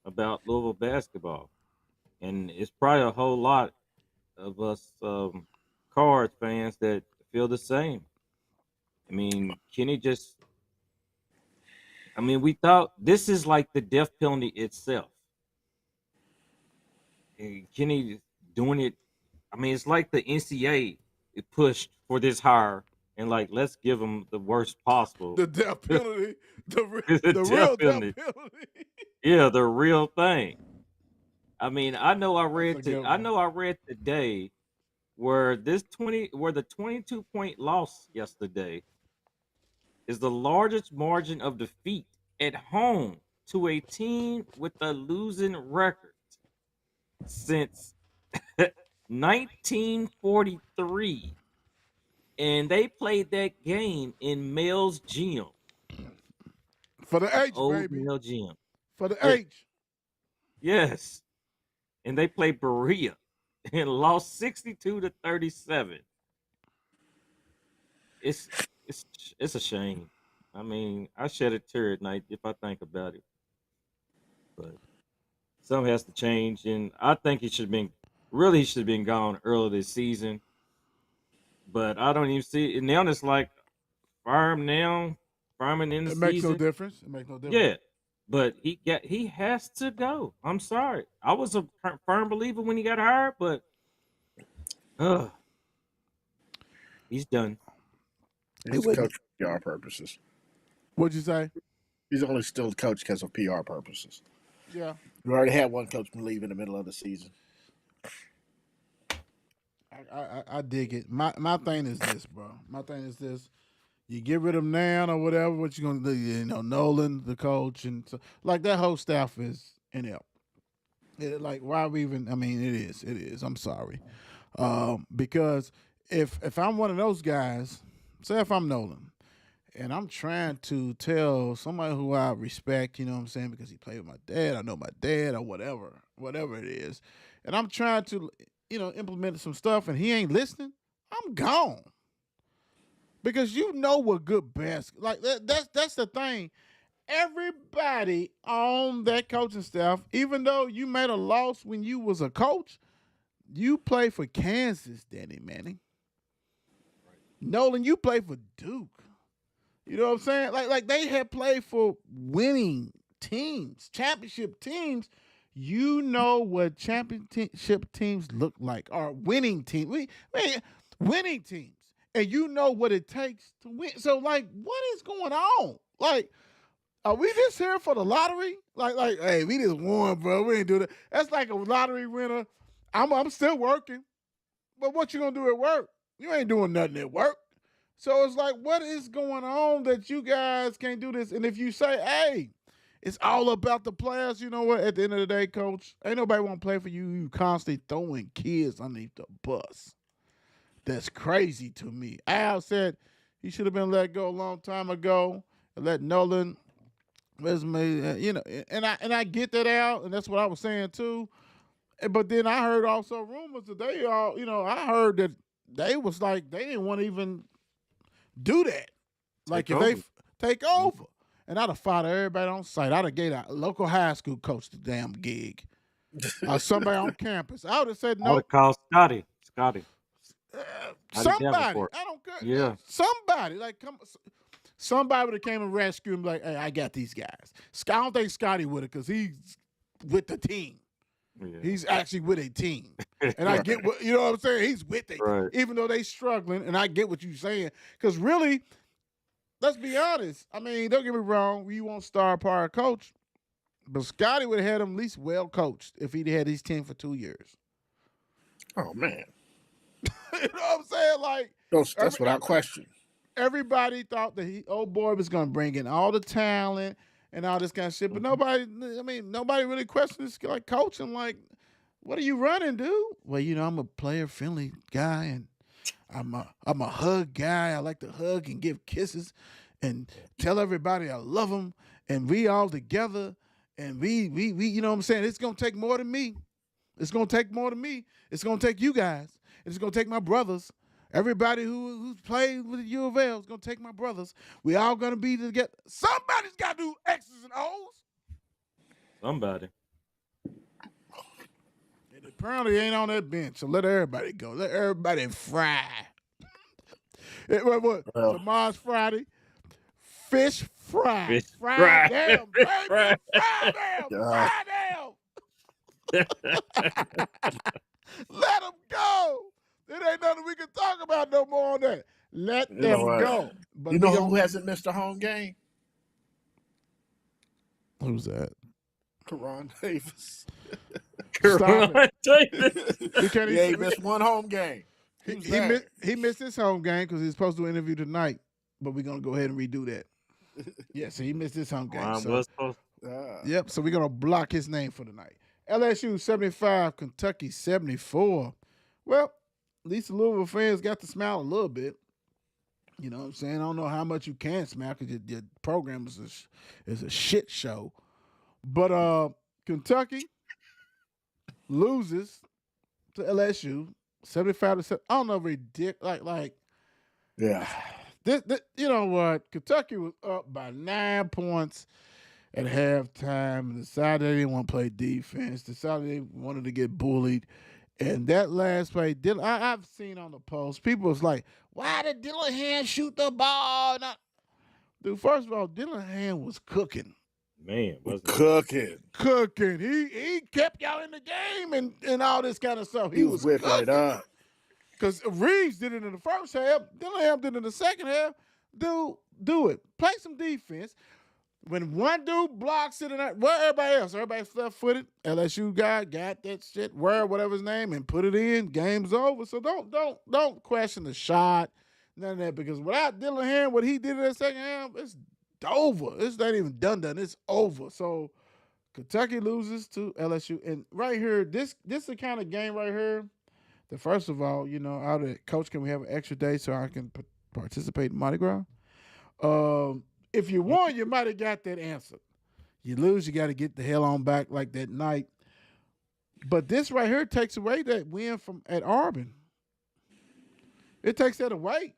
about Louisville basketball, and it's probably a whole lot of us Cards fans that feel the same. I mean, Kenny just. I mean, we thought this is like the death penalty itself. And Kenny doing it. I mean, it's like the NCAA it pushed for this hire and like let's give them the worst possible. The death penalty, The the death real penalty. death penalty. Yeah, the real thing. I mean, I know I That's a read good I one. know I read today where the 22-point loss yesterday is the largest margin of defeat at home to a team with a losing record since 1943. And they played that game in Mel's Gym, For the the H, old baby. Mel Gym. For the Yeah, H. yes. And they played Berea and lost 62-37. It's it's it's a shame. I mean, I shed a tear at night if I think about it. But something has to change, and I think he should have been gone early this season. But I don't even see it now. It's like fireman in the It makes no season. difference. It makes no difference. Yeah, but he has to go. I'm sorry. I was a firm believer when he got hired, but uh, he's done. He's a coach for PR purposes. What'd you say? He's only still a coach because of PR purposes. Yeah. We already had one coach leave in the middle of the season. I dig it. My thing is this, bro. My thing is this. You get rid of him now or whatever. What you gonna do? You know, Nolan, the coach, and so, like that whole staff is inept. Like why we even? I mean, it is. It is. I'm sorry, because if I'm one of those guys, say if I'm Nolan, and I'm trying to tell somebody who I respect, you know what I'm saying, because he played with my dad, I know my dad or whatever it is, and I'm trying to, implement some stuff, and he ain't listening, I'm gone. Because you know what good like that's the thing. Everybody on that coaching staff, even though you made a loss when you was a coach, you play for Kansas, Danny Manning. Nolan, you play for Duke. You know what I'm saying? Like they had played for winning teams, championship teams. You know what championship teams look like, or winning teams. Winning teams. And you know what it takes to win. So, like, what is going on? Like, are we just here for the lottery? Like, hey, we just won, bro. We ain't do that. That's like a lottery winner. I'm still working, but what you gonna do at work? You ain't doing nothing at work. So it's like, what is going on that you guys can't do this? And if you say, hey, it's all about the players, you know what? At the end of the day, coach, ain't nobody want to play for you. You constantly throwing kids underneath the bus. That's crazy to me. Al said he should have been let go a long time ago and let Nolan resume, and I get that out, and that's what I was saying too. But then I heard also rumors that they all, I heard that they was like they didn't want to even do that. Like if they take over, and I'd have fired everybody on site. I'd have gave a local high school coach the damn gig, somebody on campus. I would have said I no. would have called Scotty. Somebody, I don't care. Yeah. Somebody, like, somebody would have came and rescued him. Like, hey, I got these guys. I don't think Scotty would have, because he's with the team. Yeah. He's actually with a team, and I get what I'm saying. He's with a team, even though they struggling, and I get what you're saying. Because really, let's be honest. I mean, don't get me wrong. You won't star power coach, but Scotty would have had him at least well coached if he'd had his team for 2 years. Oh man. You know what I'm saying? Like that's without question. Everybody thought that old boy was gonna bring in all the talent and all this kind of shit, but nobody really questioned this like coaching. Like, what are you running, dude? Well, I'm a player friendly guy, and I'm a hug guy. I like to hug and give kisses and tell everybody I love them, and we all together, and we you know what I'm saying? It's gonna take more than me. It's gonna take more than me. It's gonna take you guys. It's gonna take my brothers. Everybody who's played with the U of L is gonna take my brothers. We all gonna be together. Somebody's gotta do X's and O's. Somebody. And apparently ain't on that bench, so let everybody go. Let everybody fry. What? Well, Tomorrow's Friday. Fish fry. Fish Fry fry. them, baby. Fry. Fry them. God. Fry them. Let them go. It ain't nothing we can talk about no more on that. Let You know them what? go. But You we know gon' who hasn't missed a home game? Who's that? Karan Davis. Stop it. Davis. We can't He ain't even. missed one home game. Who's that? He missed his home game because he's supposed to do an interview tonight. But we're gonna go ahead and redo that. Yeah, so he missed his home game. Mine So was supposed yep. So we're gonna block his name for tonight. LSU 75, Kentucky 74. Well, at least the Louisville fans got to smile a little bit. You know what I'm saying? I don't know how much you can smile because your program is a shit show. But Kentucky loses to LSU 75 to 7. I don't know if ridiculous like Yeah. this, you know what? Kentucky was up by 9 points at halftime and decided they didn't want to play defense, decided they wanted to get bullied. And that last play, I've seen on the post, people was like, why did Dillingham shoot the ball? Dude, first of all, Dillingham was cooking. man, wasn't it? Cooking. He kept y'all in the game and all this kind of stuff. He was whipping cooking. it up. Because Reeves did it in the first half, Dillingham did it in the second half. Dude, do it. Play some defense. When one dude blocks it, where everybody else? Everybody's left-footed. LSU guy got that shit, whatever his name, and put it in. Game's over. So don't question the shot, none of that. Because without Dillingham, what he did in that second half, it's over. It's not even done. It's over. So Kentucky loses to LSU, and right here, this is the kind of game right here. That first of all, you know, out of coach, can we have an extra day so I can participate in Mardi Gras? If you won, you might have got that answer. You lose, you got to get the hell on back like that night. But this right here takes away that win from at Auburn. It takes that away.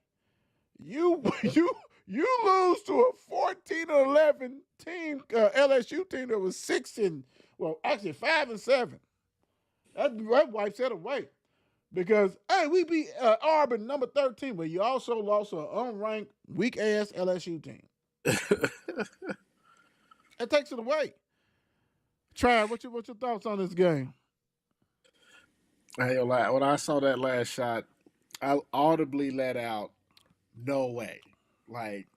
You lose to a 14-11 team, LSU team that was 5 and 7. That wipes that away. Because, hey, we beat Auburn, number 13, but you also lost an unranked, weak-ass LSU team. That takes it away. Trav, what's your thoughts on this game? I ain't gonna lie. When I saw that last shot, I audibly let out, no way. Like,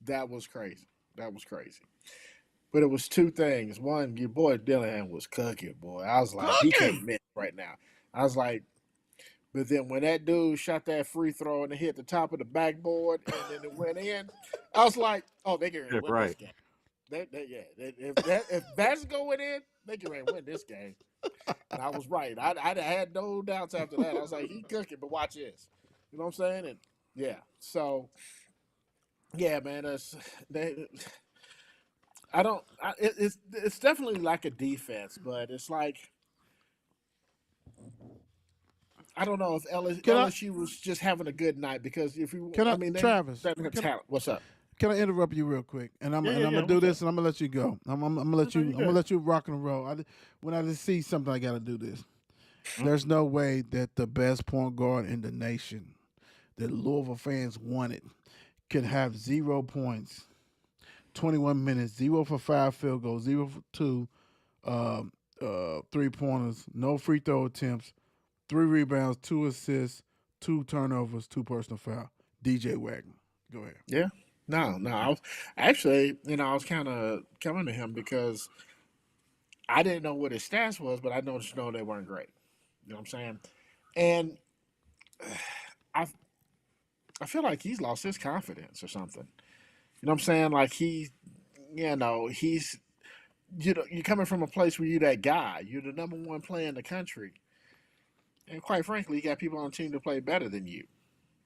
that was crazy. But it was two things. One, your boy Dillingham was cooking, boy. I was like, he can't miss right now. I was like, but then when that dude shot that free throw and it hit the top of the backboard and then it went in, I was like, oh, they can win this game. If that's going in, they can win this game. And I was right. I had no doubts after that. I was like, he cooking, but watch this. You know what I'm saying? And yeah, so yeah, man, it's definitely like a defense, but it's like, I don't know if LSU was just having a good night because if you, Travis, talent. What's up? Can I interrupt you real quick? And I'm gonna do this, and I'm gonna let you go. I'm gonna let you rock and roll. When I just see something, I gotta do this. There's no way that the best point guard in the nation, that Louisville fans wanted, could have 0 points, 21 minutes, 0 for 5 field goals, 0 for 2 3-pointers, no free throw attempts, 3 rebounds, 2 assists, 2 turnovers, 2 personal foul. DJ Wagner. Go ahead. Yeah. No. I was actually, I was kind of coming to him because I didn't know what his stats was, but I noticed they weren't great. You know what I'm saying? And I feel like he's lost his confidence or something. You know what I'm saying? Like he's you're coming from a place where you're that guy. You're the number one player in the country. And quite frankly, you got people on the team that play better than you.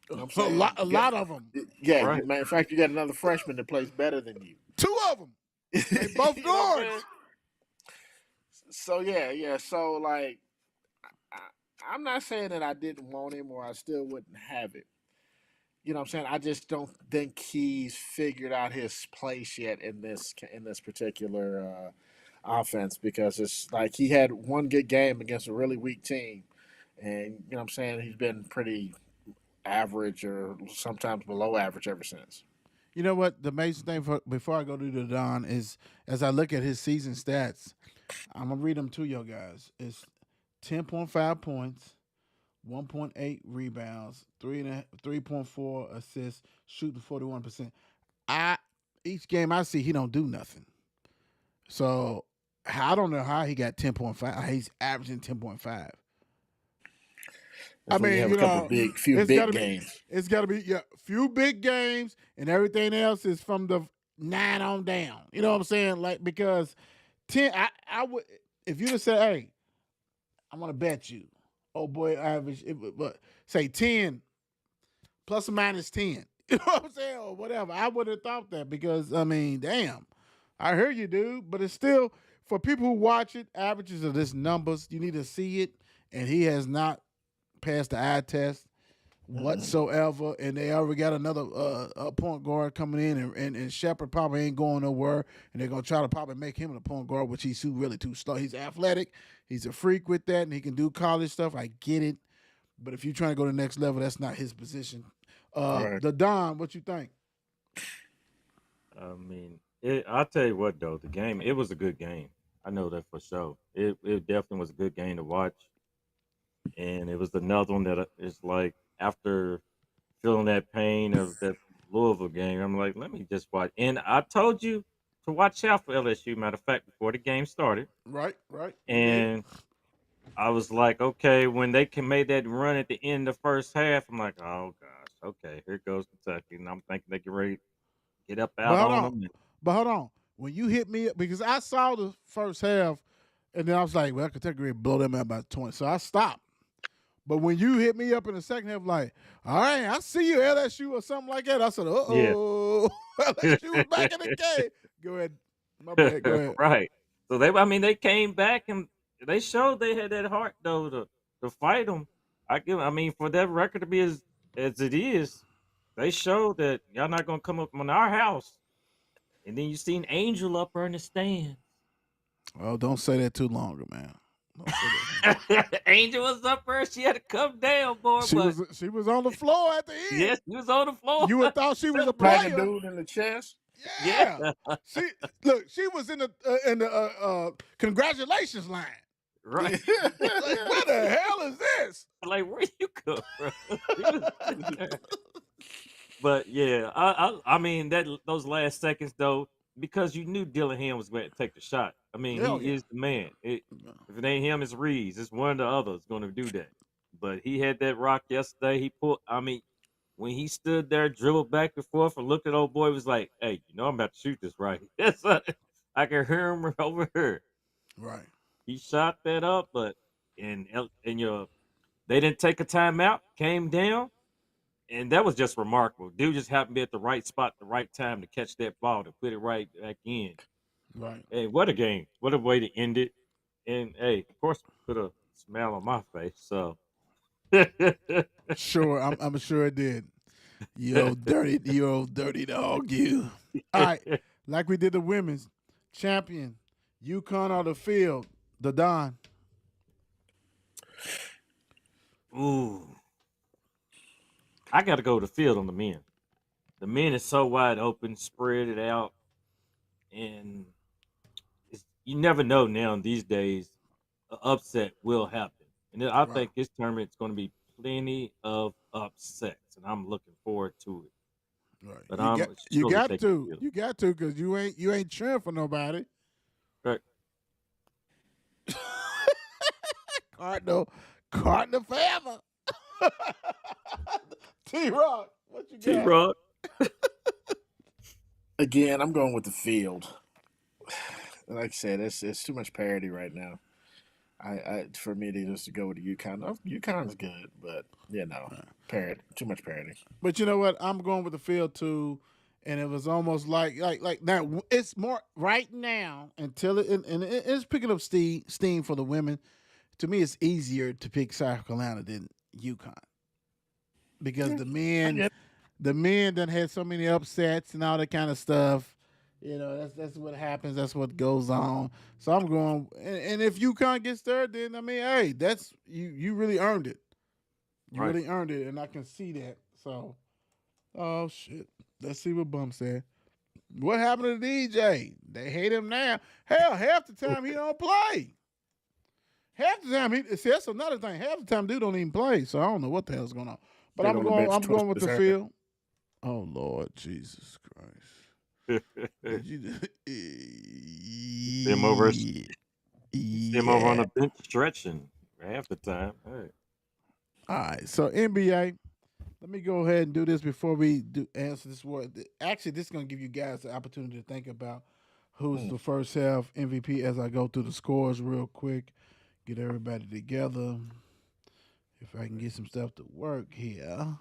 You know what I'm saying? A lot of them. Yeah, Right. matter of fact, you got another freshman that plays better than you. 2 of them. They both You know what I'm guards. saying? So yeah. So like, I'm not saying that I didn't want him or I still wouldn't have it. You know what I'm saying? I just don't think he's figured out his place yet in this particular offense because it's like he had one good game against a really weak team, and you know what I'm saying he's been pretty average or sometimes below average ever since. You know what? The amazing thing before I go to the Don is as I look at his season stats, I'm gonna read them to you guys. It's 10.5 points, 1.8 rebounds, 3.4 assists, shooting 41%. I Each game I see he don't do nothing. So I don't know how he got 10.5. He's averaging 10.5. I That's when you mean, have a couple few it's big gotta be games. few big games and everything else is from the 9 on down. You know what I'm saying? Like because 10 I would if you'd have said, hey, I'm gonna bet you, oh boy, average but say 10 plus or minus 10. You know what I'm saying? Or whatever. I would have thought that because I mean, damn. I hear you, dude, but it's still for people who watch it, averages are just numbers. You need to see it, and he has not passed the eye test whatsoever. And they already got another point guard coming in, and Shepard probably ain't going nowhere. And they're gonna try to probably make him the point guard, which he's really too slow. He's athletic, he's a freak with that, and he can do college stuff. I get it, but if you're trying to go to the next level, that's not his position. Right. The Don, what you think? I mean, I'll tell you what though, the game it was a good game. I know that for sure. It definitely was a good game to watch, and it was another one that is like after feeling that pain of that Louisville game, I'm like, let me just watch. And I told you to watch out for LSU. Matter of fact, before the game started, Right, you did. and I was like, okay, when they can make that run at the end of the first half, I'm like, oh gosh, okay, here goes Kentucky, and I'm thinking they get ready to get up But out hold on on. them. But hold on. When you hit me up, because I saw the first half, and then I was like, well, Kentucky ready to blow them out by 20. So I stopped. But when you hit me up in the second half, like, all right, I see you, LSU or something like that, I said, Yeah. uh-oh, LSU's back in the game. Go ahead. My bad. Go ahead. Right. So they, I mean, they came back and they showed they had that heart though to fight them. I mean, for that record to be as it is, they showed that y'all not gonna come up on our house. And then you seen Angel up there in the stands. Oh, don't say that too longer, man. Don't say Angel was up there. She had to come down, boy. that. But She was on the floor at the end. yes, he was on the floor. You would thought she was a Smack a player. dude in the chest. Yeah. Yeah. She was in the congratulations line. Right. Like, what the hell is this? Like, where you come from? He was sitting there. But yeah, I mean that those last seconds though, because you knew Dillingham was going to take the shot. I mean, Hell he yeah. is the man. If it ain't him, it's Reeves. It's one of the others going to do that. But he had that rock yesterday. He pulled. I mean, when he stood there, dribbled back and forth, and looked at old boy, was like, "Hey, you know I'm about to shoot this right." That's I can hear him over here. Right. He shot that up, but and your they didn't take a timeout. Came down. And that was just remarkable. Dude just happened to be at the right spot, at the right time to catch that ball to put it right back in. Right. Hey, what a game! What a way to end it. And hey, of course, put a smile on my face. So, Sure, I'm sure it did. You old dirty dog, you. All right, like we did the women's champion, UConn on the field, the Don. ooh, I got to go to the field on the men. The men is so wide open, spread it out, and you never know now these days. An upset will happen, and I Right. think this tournament is going to be plenty of upsets, and I'm looking forward to it. Right. But You got I'm you surely got taking the to. field. You got to because you ain't cheering for nobody. Right. Cardinal forever. T Rock, what you T got? Rock. Again, I'm going with the field. Like I said, it's too much parity right now. I for me to just go with the UConn. Oh, UConn's good, but parity, too much parity. But you know what? I'm going with the field too, and it was almost like now it's more right now until it's picking up steam for the women. To me, it's easier to pick South Carolina than UConn because Yeah, the I men get. the men done had so many upsets and all that kind of stuff. You know, that's what happens. That's what goes on. So I'm going, and if UConn gets third, then I mean, hey, that's you really earned it. You really earned it, and I can see that. So, oh shit. Let's see what Bum said. What happened to DJ? They hate him now. Hell, half the time he don't play. Half the time see that's another thing. Half the time dude don't even play. So I don't know what the hell's going on. But Sit I'm on the going. bench, I'm going with twist the his hair. field. Oh Lord Jesus Christ! Did you? See him over. See him over on the bench stretching half the time. Hey. All right. So NBA. Let me go ahead and do this before we do answer this word. Actually, this is going to give you guys the opportunity to think about who's the first half MVP as I go through the scores real quick. Get everybody together. If I can get some stuff to work here. All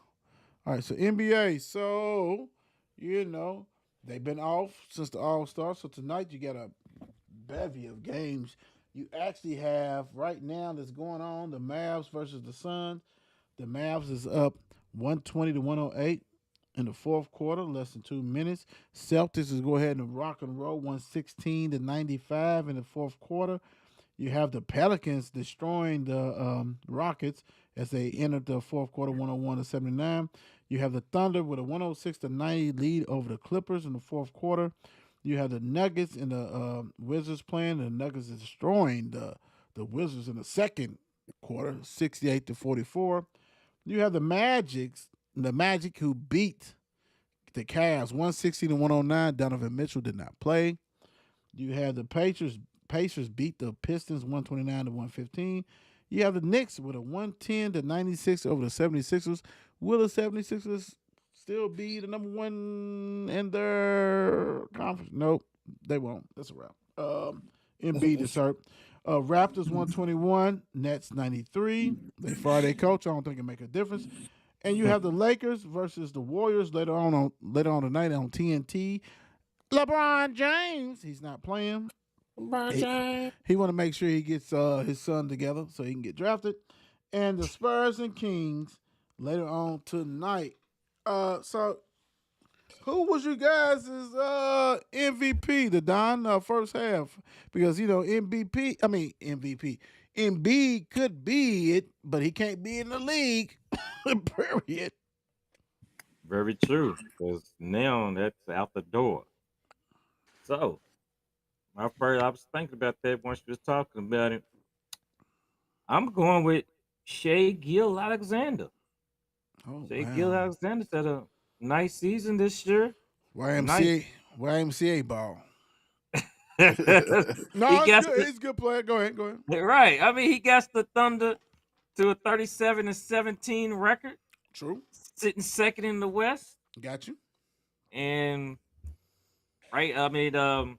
right, so NBA. So, they've been off since the All Star. So tonight you got a bevy of games. You actually have right now that's going on the Mavs versus the Suns. The Mavs is up 120 to 108 in the fourth quarter, less than 2 minutes. Celtics is go ahead and rock and roll 116 to 95 in the fourth quarter. You have the Pelicans destroying the Rockets as they entered the fourth quarter 101 to 79. You have the Thunder with a 106 to 90 lead over the Clippers in the fourth quarter. You have the Nuggets and the Wizards playing. The Nuggets is destroying the Wizards in the second quarter, 68 to 44. You have the Magic who beat the Cavs 160 to 109. Donovan Mitchell did not play. You have the Pacers beat the Pistons 129 to 115. You have the Knicks with a 110 to 96 over the 76ers. Will the 76ers still be the number one in their conference? Nope, they won't. That's a wrap. Embiid is hurt. Raptors 121, Nets 93. They fired their coach. I don't think it make a difference. And you have the Lakers versus the Warriors later on tonight on TNT. LeBron James, he's not playing. He want to make sure he gets his son together so he can get drafted. And the Spurs and Kings later on tonight. So who was you guys' MVP, the Don first half? Because MVP. Embiid could be it, but he can't be in the league. Period. Very true. Because now that's out the door. So, I was thinking about that once you was talking about it. I'm going with Shea Gill Alexander. Oh, Shea wow. Gill Alexander's had a nice season this year. YMCA ball. No, No, it's good. He's a good player. Go ahead. Right. I mean, he got the Thunder to a 37-17 record. True. Sitting second in the West. Got you. And right, I mean,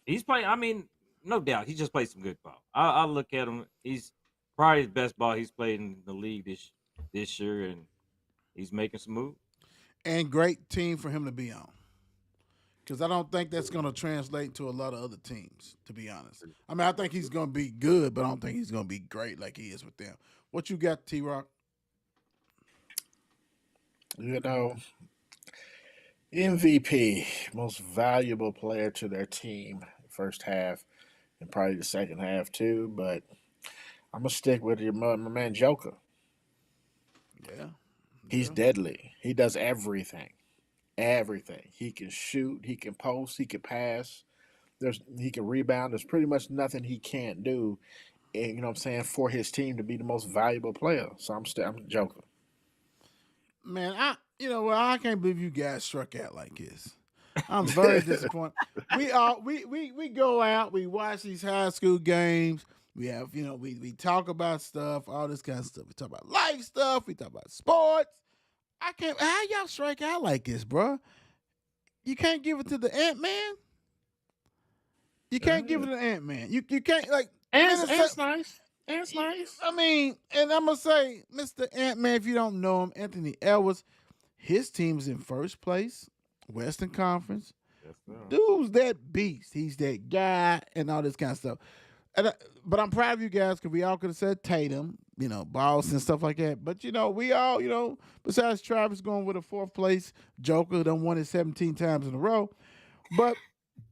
he's playing. I mean, no doubt, he just played some good ball. I look at him. He's probably the best ball he's played in the league this year, and he's making some moves. And great team for him to be on. Because I don't think that's going to translate to a lot of other teams, to be honest. I mean, I think he's going to be good, but I don't think he's going to be great like he is with them. What you got, T-Rock? MVP, most valuable player to their team, first half and probably the second half too. But I'm gonna stick with my man Joker. Yeah. He's deadly. He does everything. Everything. He can shoot. He can post. He can pass. He can rebound. There's pretty much nothing he can't do. And, you know what I'm saying, for his team to be the most valuable player. So I'm Joker. Man, I can't believe you guys struck out like this. I'm very disappointed. We go out, we watch these high school games. We have, we talk about stuff, all this kind of stuff. We talk about life stuff. We talk about sports. How y'all strike out like this, bro? You can't give it to the Ant-Man? You can't give it to the Ant-Man. You can't, like... Ant's nice. Ant's nice. I mean, and I'm going to say, Mr. Ant-Man, if you don't know him, Anthony Edwards, his team's in first place, Western Conference. Yes, sir. Dude's that beast. He's that guy and all this kind of stuff. But I'm proud of you guys because we all could have said Tatum, balls and stuff like that. But, we all, besides Travis going with a fourth place, Joker done won it 17 times in a row. But,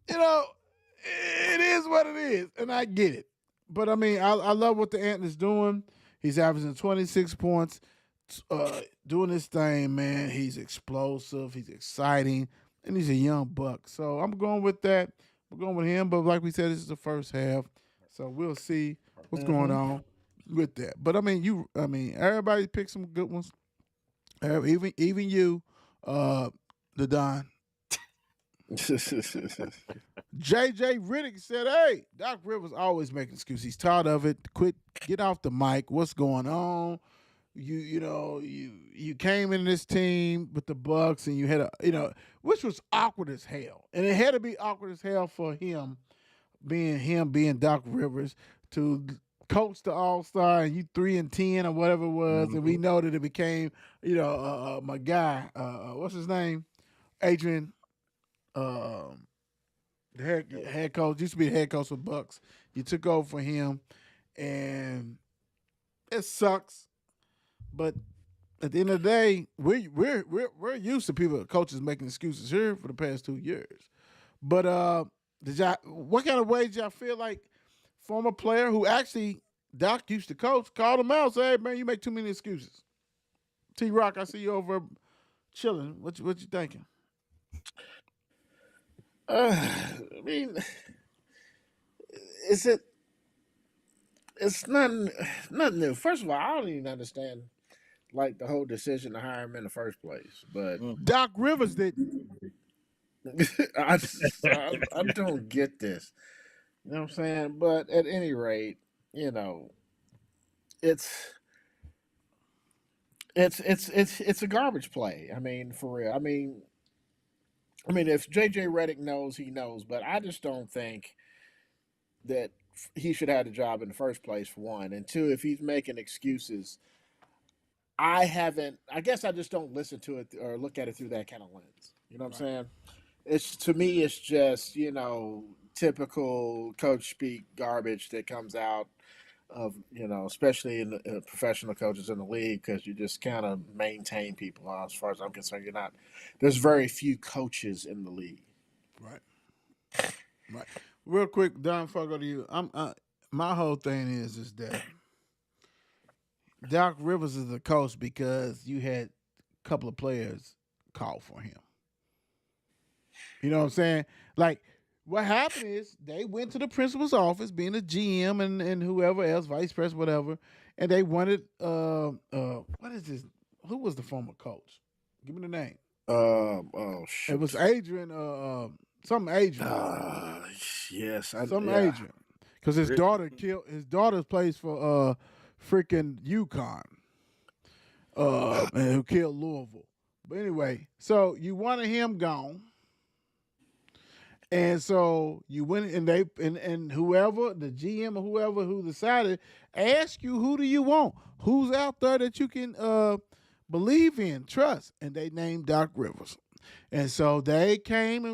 it is what it is, and I get it. But, I mean, I love what the Ant is doing. He's averaging 26 points, doing this thing, man. He's explosive. He's exciting, and he's a young buck. So I'm going with that. We're going with him. But like we said, this is the first half, so we'll see what's going Mm-hmm. on with that. But I mean, everybody picked some good ones. Even you, uh, the Don. JJ Riddick said, "Hey, Doc Rivers always making excuses. He's tired of it. Quit. Get off the mic. What's going on? You came in this team with the Bucks and you had which was awkward as hell, and it had to be awkward as hell for him being Doc Rivers to coach the All Star and you 3-10 or whatever it was, and we Mm-hmm. know that it became my guy, what's his name, Adrian." Um, the head coach used to be the head coach for Bucks. You took over for him, and it sucks. But at the end of the day, we're used to people coaches making excuses here for the past 2 years. But did y'all? What kind of ways did y'all feel like former player who actually Doc used to coach called him out, say, "Hey man, you make too many excuses." T Rock, I see you over chilling. What you thinking? I mean, is it? It's not new. First of all, I don't even understand like the whole decision to hire him in the first place. But Mm. Doc Rivers didn't. I don't get this. You know what I'm saying? But at any rate, you know, it's it's a garbage play. I mean, for real. I mean, if JJ Redick knows, he knows. But I just don't think that he should have the job in the first place. For one, and two, if he's making excuses, I haven't. I guess I just don't listen to it or look at it through that kind of lens. You know what I'm Right. saying? It's to me, it's just typical coach speak garbage that comes out of especially in the professional coaches in the league because you just kind of maintain people. As far as I'm concerned, you're not. There's very few coaches in the league. Right. Right. Real quick, Don, before I go to you, my whole thing is that Doc Rivers is the coach because you had a couple of players call for him. You know what I'm saying? Like, what happened is they went to the principal's office, being a GM and whoever else, vice president, whatever, and they wanted what is this? Who was the former coach? Give me the name. Oh It was shoot. Adrian. Something Adrian. Uh, yes, Something yeah. Adrian. Because his Rick, daughter killed. His daughter plays for freaking UConn. And who killed Louisville. But anyway, so you wanted him gone. And so you went and and whoever, the GM or whoever who decided, ask you who do you want? Who's out there that you can believe in, trust? And they named Doc Rivers. And so they came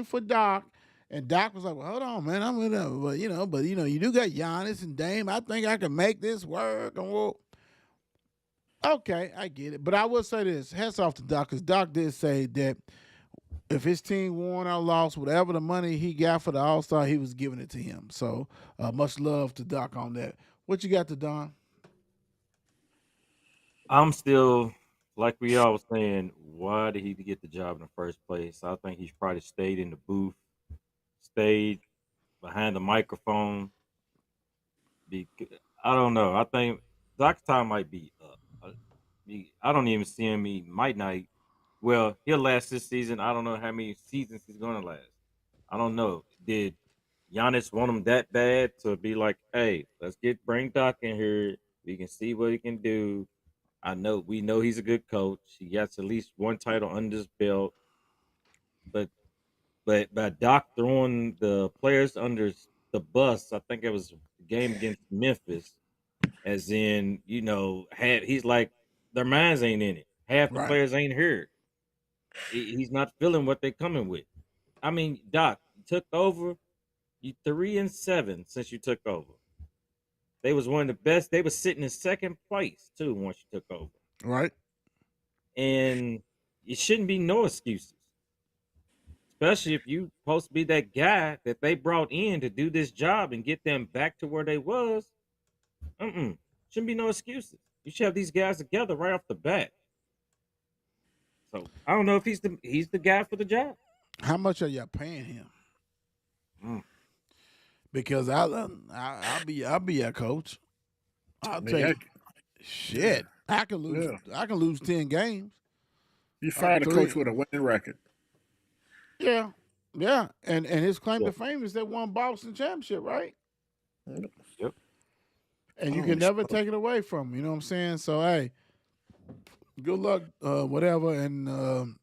for Doc. And Doc was like, "Well, hold on, man. I'm gonna, but you do got Giannis and Dame. I think I can make this work." And well, okay, I get it. But I will say this: hats off to Doc, because Doc did say that if his team won or lost, whatever the money he got for the All Star, he was giving it to him. So much love to Doc on that. What you got to Don? I'm still like we all was saying. Why did he get the job in the first place? I think he's probably stayed in the booth, stayed behind the microphone. I don't know. I think Doc's time might be up. I don't even see him. He might not. Well, he'll last this season. I don't know how many seasons he's going to last. I don't know. Did Giannis want him that bad to be like, hey, let's bring Doc in here. We can see what he can do. We know he's a good coach. He gets at least one title under his belt. But by Doc throwing the players under the bus, I think it was a game against Memphis. As in, he's like their minds ain't in it. Half the Right, players ain't here. He's not feeling what they're coming with. I mean, Doc, you took over. You 3-7 since you took over. They was one of the best. They was sitting in second place too once you took over, right, and it shouldn't be no excuses. Especially if you supposed to be that guy that they brought in to do this job and get them back to where they was. Mm-mm. Shouldn't be no excuses. You should have these guys together right off the bat. So I don't know if he's the guy for the job. How much are y'all paying him? Mm. Because I'll be your coach. I I'll mean, take yeah, shit. I can lose. yeah. I can lose 10 games. You fired a coach Three. with a winning record. Yeah, yeah. And his claim to fame is that won Boston championship, right? Yep. And you Holy can never smoke. take it away from him. You know what I'm saying? So hey, good luck, whatever. And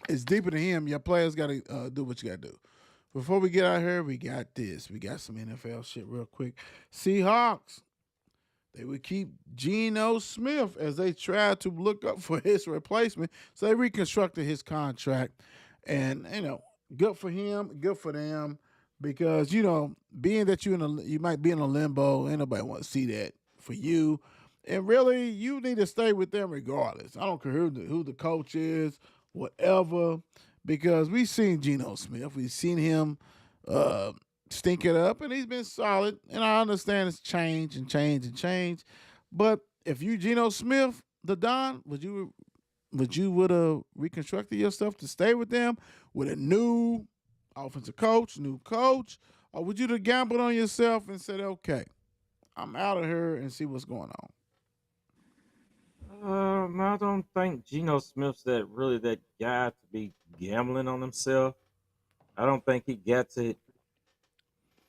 it's deeper than him. Your players got to do what you got to do. Before we get out here, we got this. We got some NFL shit real quick. Seahawks. They would keep Geno Smith as they tried to look up for his replacement. So they reconstructed his contract. And, good for him, good for them. Because, being that you might be in a limbo, ain't nobody want to see that for you. And really, you need to stay with them regardless. I don't care who the coach is, whatever. Because we've seen Geno Smith. We've seen him stink it up, and he's been solid. And I understand it's change and change and change. But if you Geno Smith, the Don, would you would have reconstructed yourself to stay with them with a new offensive coach, new coach, or would you have gambled on yourself and said, okay, I'm out of here and see what's going on? I don't think Geno Smith's that guy to be gambling on himself. I don't think he gets it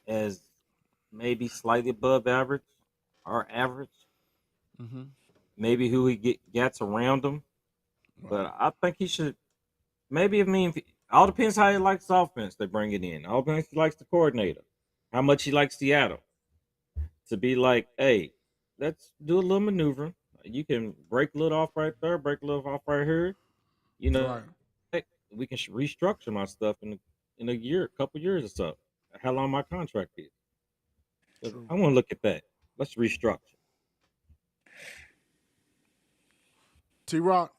as maybe slightly above average or average. Mm-hmm. Maybe who gets around him, but I think he should. Maybe all depends how he likes the offense they bring it in. All depends if he likes the coordinator, how much he likes Seattle. To be like, hey, let's do a little maneuvering. You can break a little off right there, break a little off right here. You know, Right. hey, we can restructure my stuff in a year, couple years or so. How long my contract is. 'Cause True. I want to look at that. Let's restructure. T-Rock.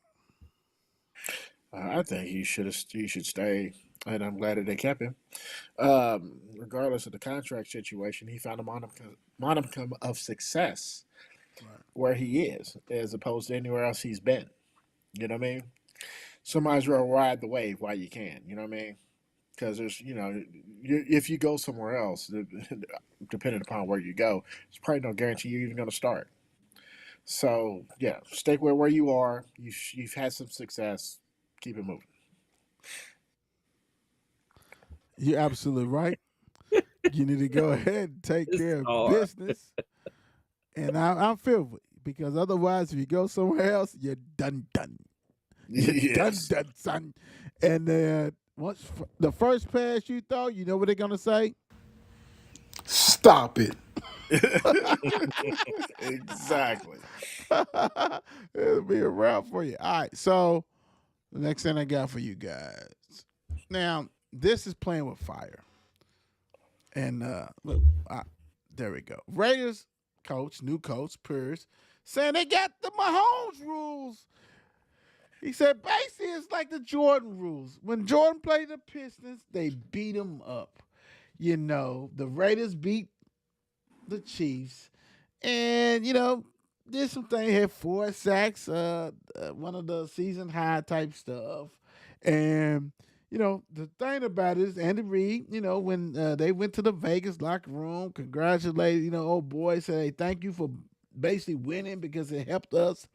I think he should stay, and I'm glad that they kept him. Regardless of the contract situation, he found a modicum of success Right. where he is, as opposed to anywhere else he's been. You know what I mean? So might as well ride the wave while you can. You know what I mean? Because if you go somewhere else, depending upon where you go, it's probably no guarantee you're even going to start. So yeah, stay where you are. You've had some success. Keep it moving. You're absolutely right. You need to go ahead and take It's care of hard. business. And I'm filled with because otherwise, if you go somewhere else, you're done. You're Yes. done, son. And once the first pass you throw, you know what they're gonna say? Stop it. Exactly. It'll be a wrap for you. All right. So the next thing I got for you guys. Now, this is playing with fire. And look, there we go. Raiders new coach, Pierce, saying they got the Mahomes rules. He said basically it's like the Jordan rules. When Jordan played the Pistons, they beat him up. The Raiders beat the Chiefs, and did some things. Had 4 sacks, one of the season high type stuff, and the thing about it is Andy Reid. When they went to the Vegas locker room, congratulated. Old boy said, "Hey, thank you for basically winning because it helped us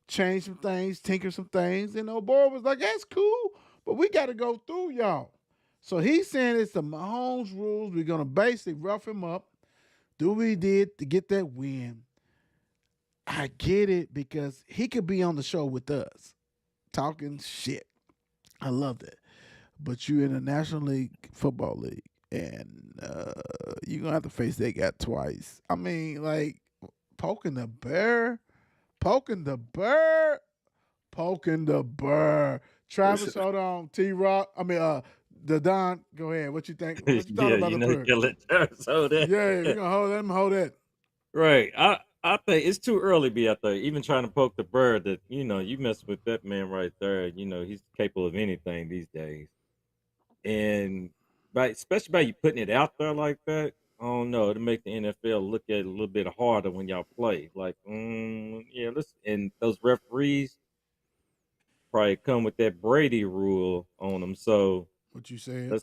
change some things, tinker some things." And old boy was like, "That's cool, but we got to go through y'all." So he's saying it's the Mahomes rules. We're gonna basically rough him up. Do what we did to get that win. I get it because he could be on the show with us talking shit. I love that. But you in the National League Football League, and you're gonna have to face that guy twice. I mean, like poking the bear, poking the bird, poking the bird. Travis, hold on. T-Rock. The Don. Go ahead. What you think? What you thought Yeah, about the you bird? can let Travis hold that. Yeah, we're gonna hold that. Hold that. Right. I think it's too early to be out there, even trying to poke the bird that, you mess with that man right there. He's capable of anything these days. And especially by you putting it out there like that, I don't know. To make the NFL look at it a little bit harder when y'all play. Like, yeah, let's and those referees probably come with that Brady rule on them. So What you said?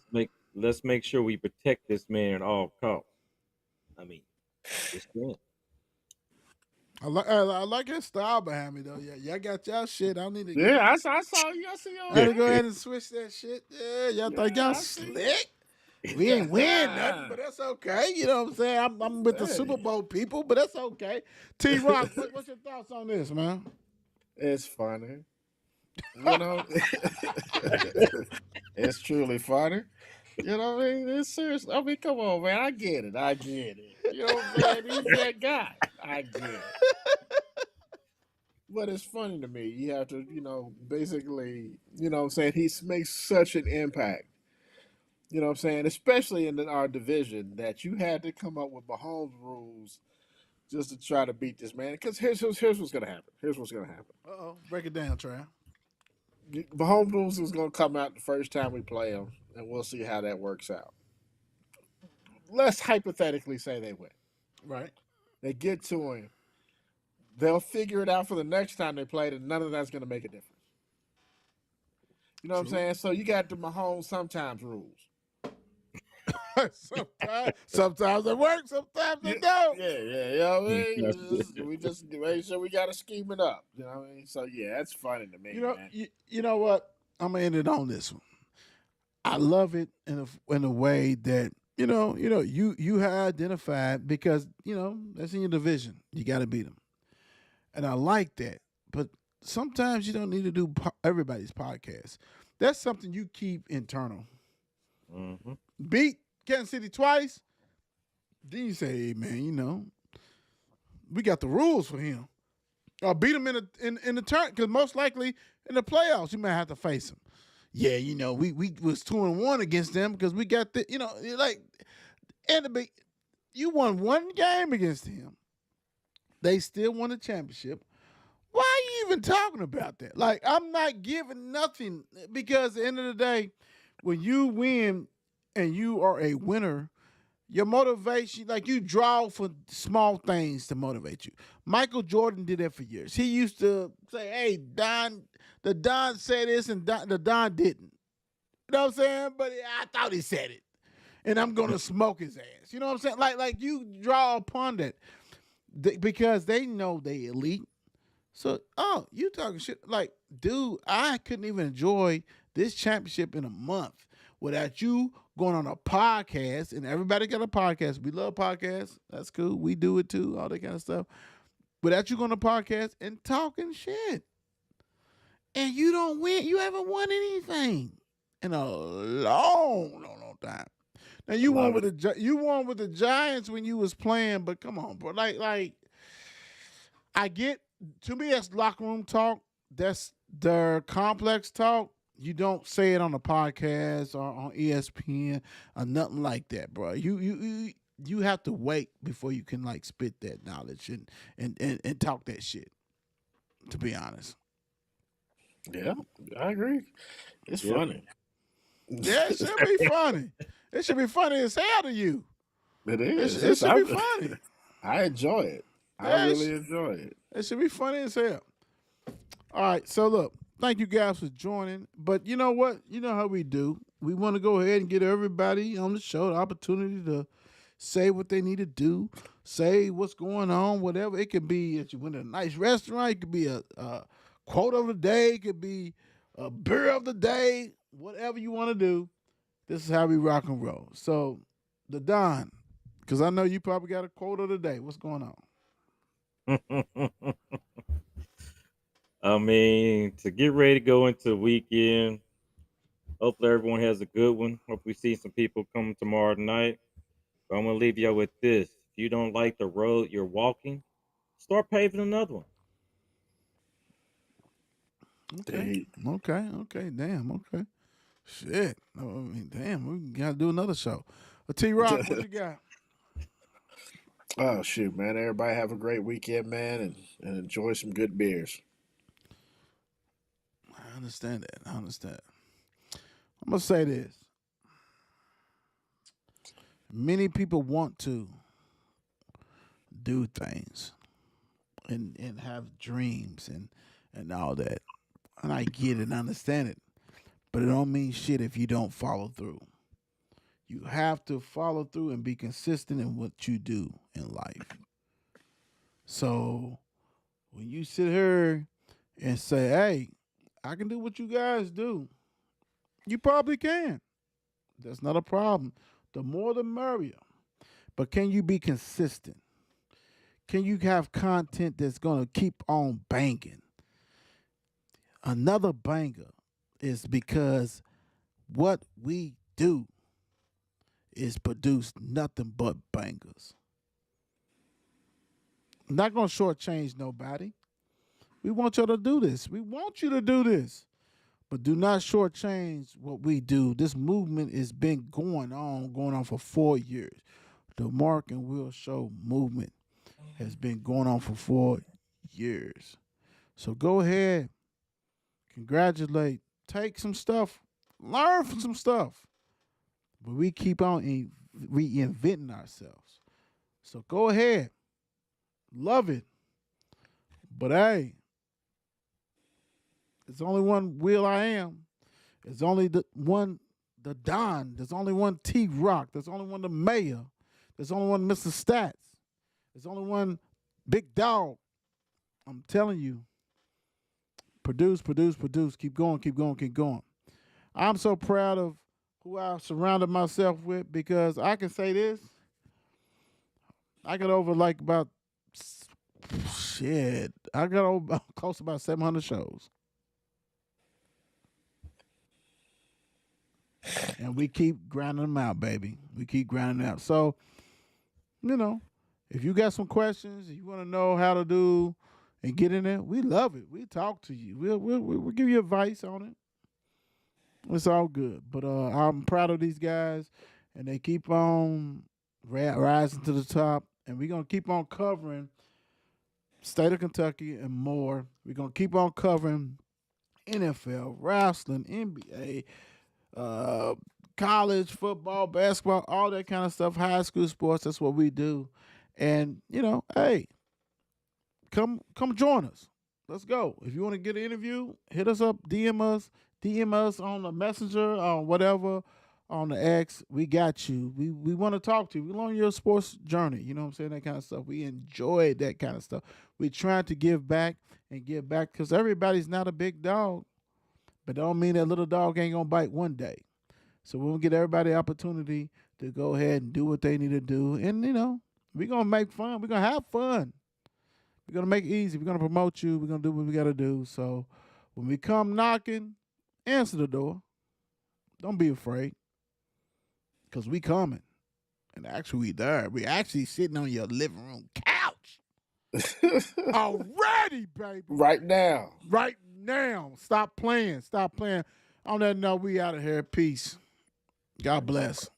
let's make sure we protect this man at all costs. I mean, just saying. I like his style behind me though. Yeah, y'all got y'all shit. I don't need to. Yeah, I saw you. I see you I on had to go there. ahead and switch that shit. Yeah, y'all think Yeah, y'all I see. slick? We ain't win nothing, but that's okay. You know what I'm saying? I'm with the Super Hey, Bowl people, but that's okay. T Rock, what's your thoughts on this, man? it's funny. You know, it's truly funny. You know what I mean? It's serious. I mean, come on, man. I get it. I get it. You know what I'm saying? He's that guy. I get it. But it's funny to me. You have to, basically, what I'm saying? He makes such an impact. You know what I'm saying? Especially in our division, that you had to come up with Mahomes rules just to try to beat this man. Because here's what's going to happen. Here's what's going to happen. Break it down, Trey. Mahomes rules is going to come out the first time we play him, and we'll see how that works out. Let's hypothetically say they win. Right. They get to him. They'll figure it out for the next time they play, and none of that's going to make a difference. You know what I'm saying? So you got the Mahomes sometimes rules. sometimes it works, sometimes it don't. Yeah. You know what I mean? We just make sure we got to scheme it up. You know what I mean? So yeah, that's funny to me, man. You know what? I'm gonna end it on this one. I love it in a way that you have identified because that's in your division. You got to beat them, and I like that. But sometimes you don't need to do everybody's podcast. That's something you keep internal. Mm-hmm. Beat Kansas City twice, then you say, hey, man, we got the rules for him. Or beat him in the turn, because most likely in the playoffs you might have to face him. Yeah, we was 2-1 against them because we got like you won one game against him. They still won the championship. Why are you even talking about that? Like, I'm not giving nothing, because at the end of the day, when you win and you are a winner, your motivation, like, you draw for small things to motivate you. Michael Jordan did that for years. He used to say, hey, the Don said this and the Don didn't. You know what I'm saying? But I thought he said it. And I'm going to smoke his ass. You know what I'm saying? Like you draw upon that because they know they elite. So, you talking shit. Like, dude, I couldn't even enjoy this championship in a month without you going on a podcast, and everybody got a podcast. We love podcasts. That's cool. We do it too, all that kind of stuff. Without you going to podcast and talking shit. And you don't win. You haven't won anything in a long time. Now you won with the Giants when you was playing, but come on, bro. Like I get, to me that's locker room talk. That's their complex talk. You don't say it on a podcast or on ESPN or nothing like that, bro. You have to wait before you can like spit that knowledge and talk that shit. To be honest. Yeah, I agree. It's funny. Yeah, it should be funny. It should be funny as hell to you. It is. It should be funny. I enjoy it. I really enjoy it. It should be funny as hell. All right, so look, thank you guys for joining. But you know what? You know how we do. We want to go ahead and get everybody on the show the opportunity to say what they need to do, say what's going on, whatever. It could be that you went to a nice restaurant. It could be a quote of the day. It could be a beer of the day. Whatever you want to do, this is how we rock and roll. So, the Don, because I know you probably got a quote of the day. What's going on? I mean, to get ready to go into the weekend, hopefully everyone has a good one. Hope we see some people come tomorrow night. But I'm going to leave y'all with this. If you don't like the road you're walking, start paving another one. Okay. Damn. Okay. Shit. I mean, damn. We got to do another show. T-Rock, what you got? Oh, shoot, man. Everybody have a great weekend, man, and enjoy some good beers. I understand that. I'm going to say this. Many people want to do things and have dreams and all that. And I get it and understand it. But it don't mean shit if you don't follow through. You have to follow through and be consistent in what you do in life. So when you sit here and say, hey, I can do what you guys do, you probably can. That's not a problem. The more the merrier. But can you be consistent? Can you have content that's going to keep on banging? Another banger is because what we do is produce nothing but bangers. I'm not going to shortchange nobody. We want y'all to do this. We want you to do this. But do not shortchange what we do. This movement has been going on for 4 years. The Mark and Will Show movement has been going on for 4 years. So go ahead, congratulate, take some stuff, learn from some stuff. But we keep on reinventing ourselves. So go ahead, love it. But hey, there's only one Will I Am. There's only the Don. There's only one T-Rock. There's only one the Mayor. There's only one Mr. Stats. There's only one Big Dog. I'm telling you, produce. Keep going. I'm so proud of who I've surrounded myself with because I can say this. I got over I got over close to about 700 shows. And we keep grinding them out, baby. We keep grinding them out. So, if you got some questions, you want to know how to do and get in there, we love it. We talk to you. We'll give you advice on it. It's all good. But I'm proud of these guys, and they keep on rising to the top. And we're going to keep on covering state of Kentucky and more. We're going to keep on covering NFL, wrestling, NBA, college, football, basketball, all that kind of stuff, high school sports. That's what we do. And, hey, come join us. Let's go. If you want to get an interview, hit us up, DM us on the Messenger, on whatever, on the X. We got you. We want to talk to you. We learn your sports journey. You know what I'm saying? That kind of stuff. We enjoy that kind of stuff. We try to give back because everybody's not a big dog. But don't mean that little dog ain't going to bite one day. So we'll get everybody the opportunity to go ahead and do what they need to do. And, we're going to make fun. We're going to have fun. We're going to make it easy. We're going to promote you. We're going to do what we got to do. So when we come knocking, answer the door. Don't be afraid. Because we coming. And actually we there. We actually sitting on your living room couch. Already, baby. Right now. Right now. Stop playing. On that note, we out of here. Peace. God bless.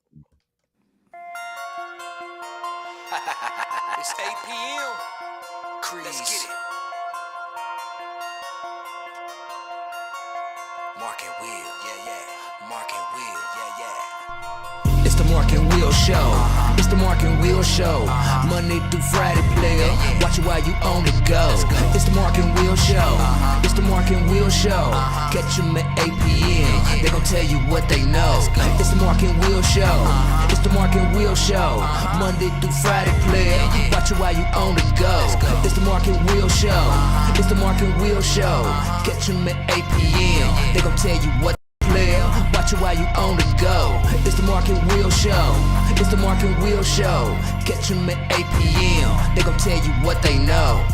It's 8 p.m. Let's get it. Mark and Will, yeah. Mark and Will, yeah. It's the Mark and Will Show. It's the Mark and Will Show. Monday through Friday, player. Watch it while you on the go. It's the Mark and Will Show. It's the Mark and Will Show. Catch them at 8 p.m. They gon' tell you what they know. It's the Mark and Will Show. It's the Mark and Will Show. Monday through Friday, player. Watch it while you on the go. It's the Mark and Will Show. It's the Mark and Will Show. Catch them at 8 p.m. They gon' tell you what player. Watch it while you on the go. It's the Mark and Will Show. It's the Mark and Will Show. Catch them at 8 p.m. They gon' tell you what they know.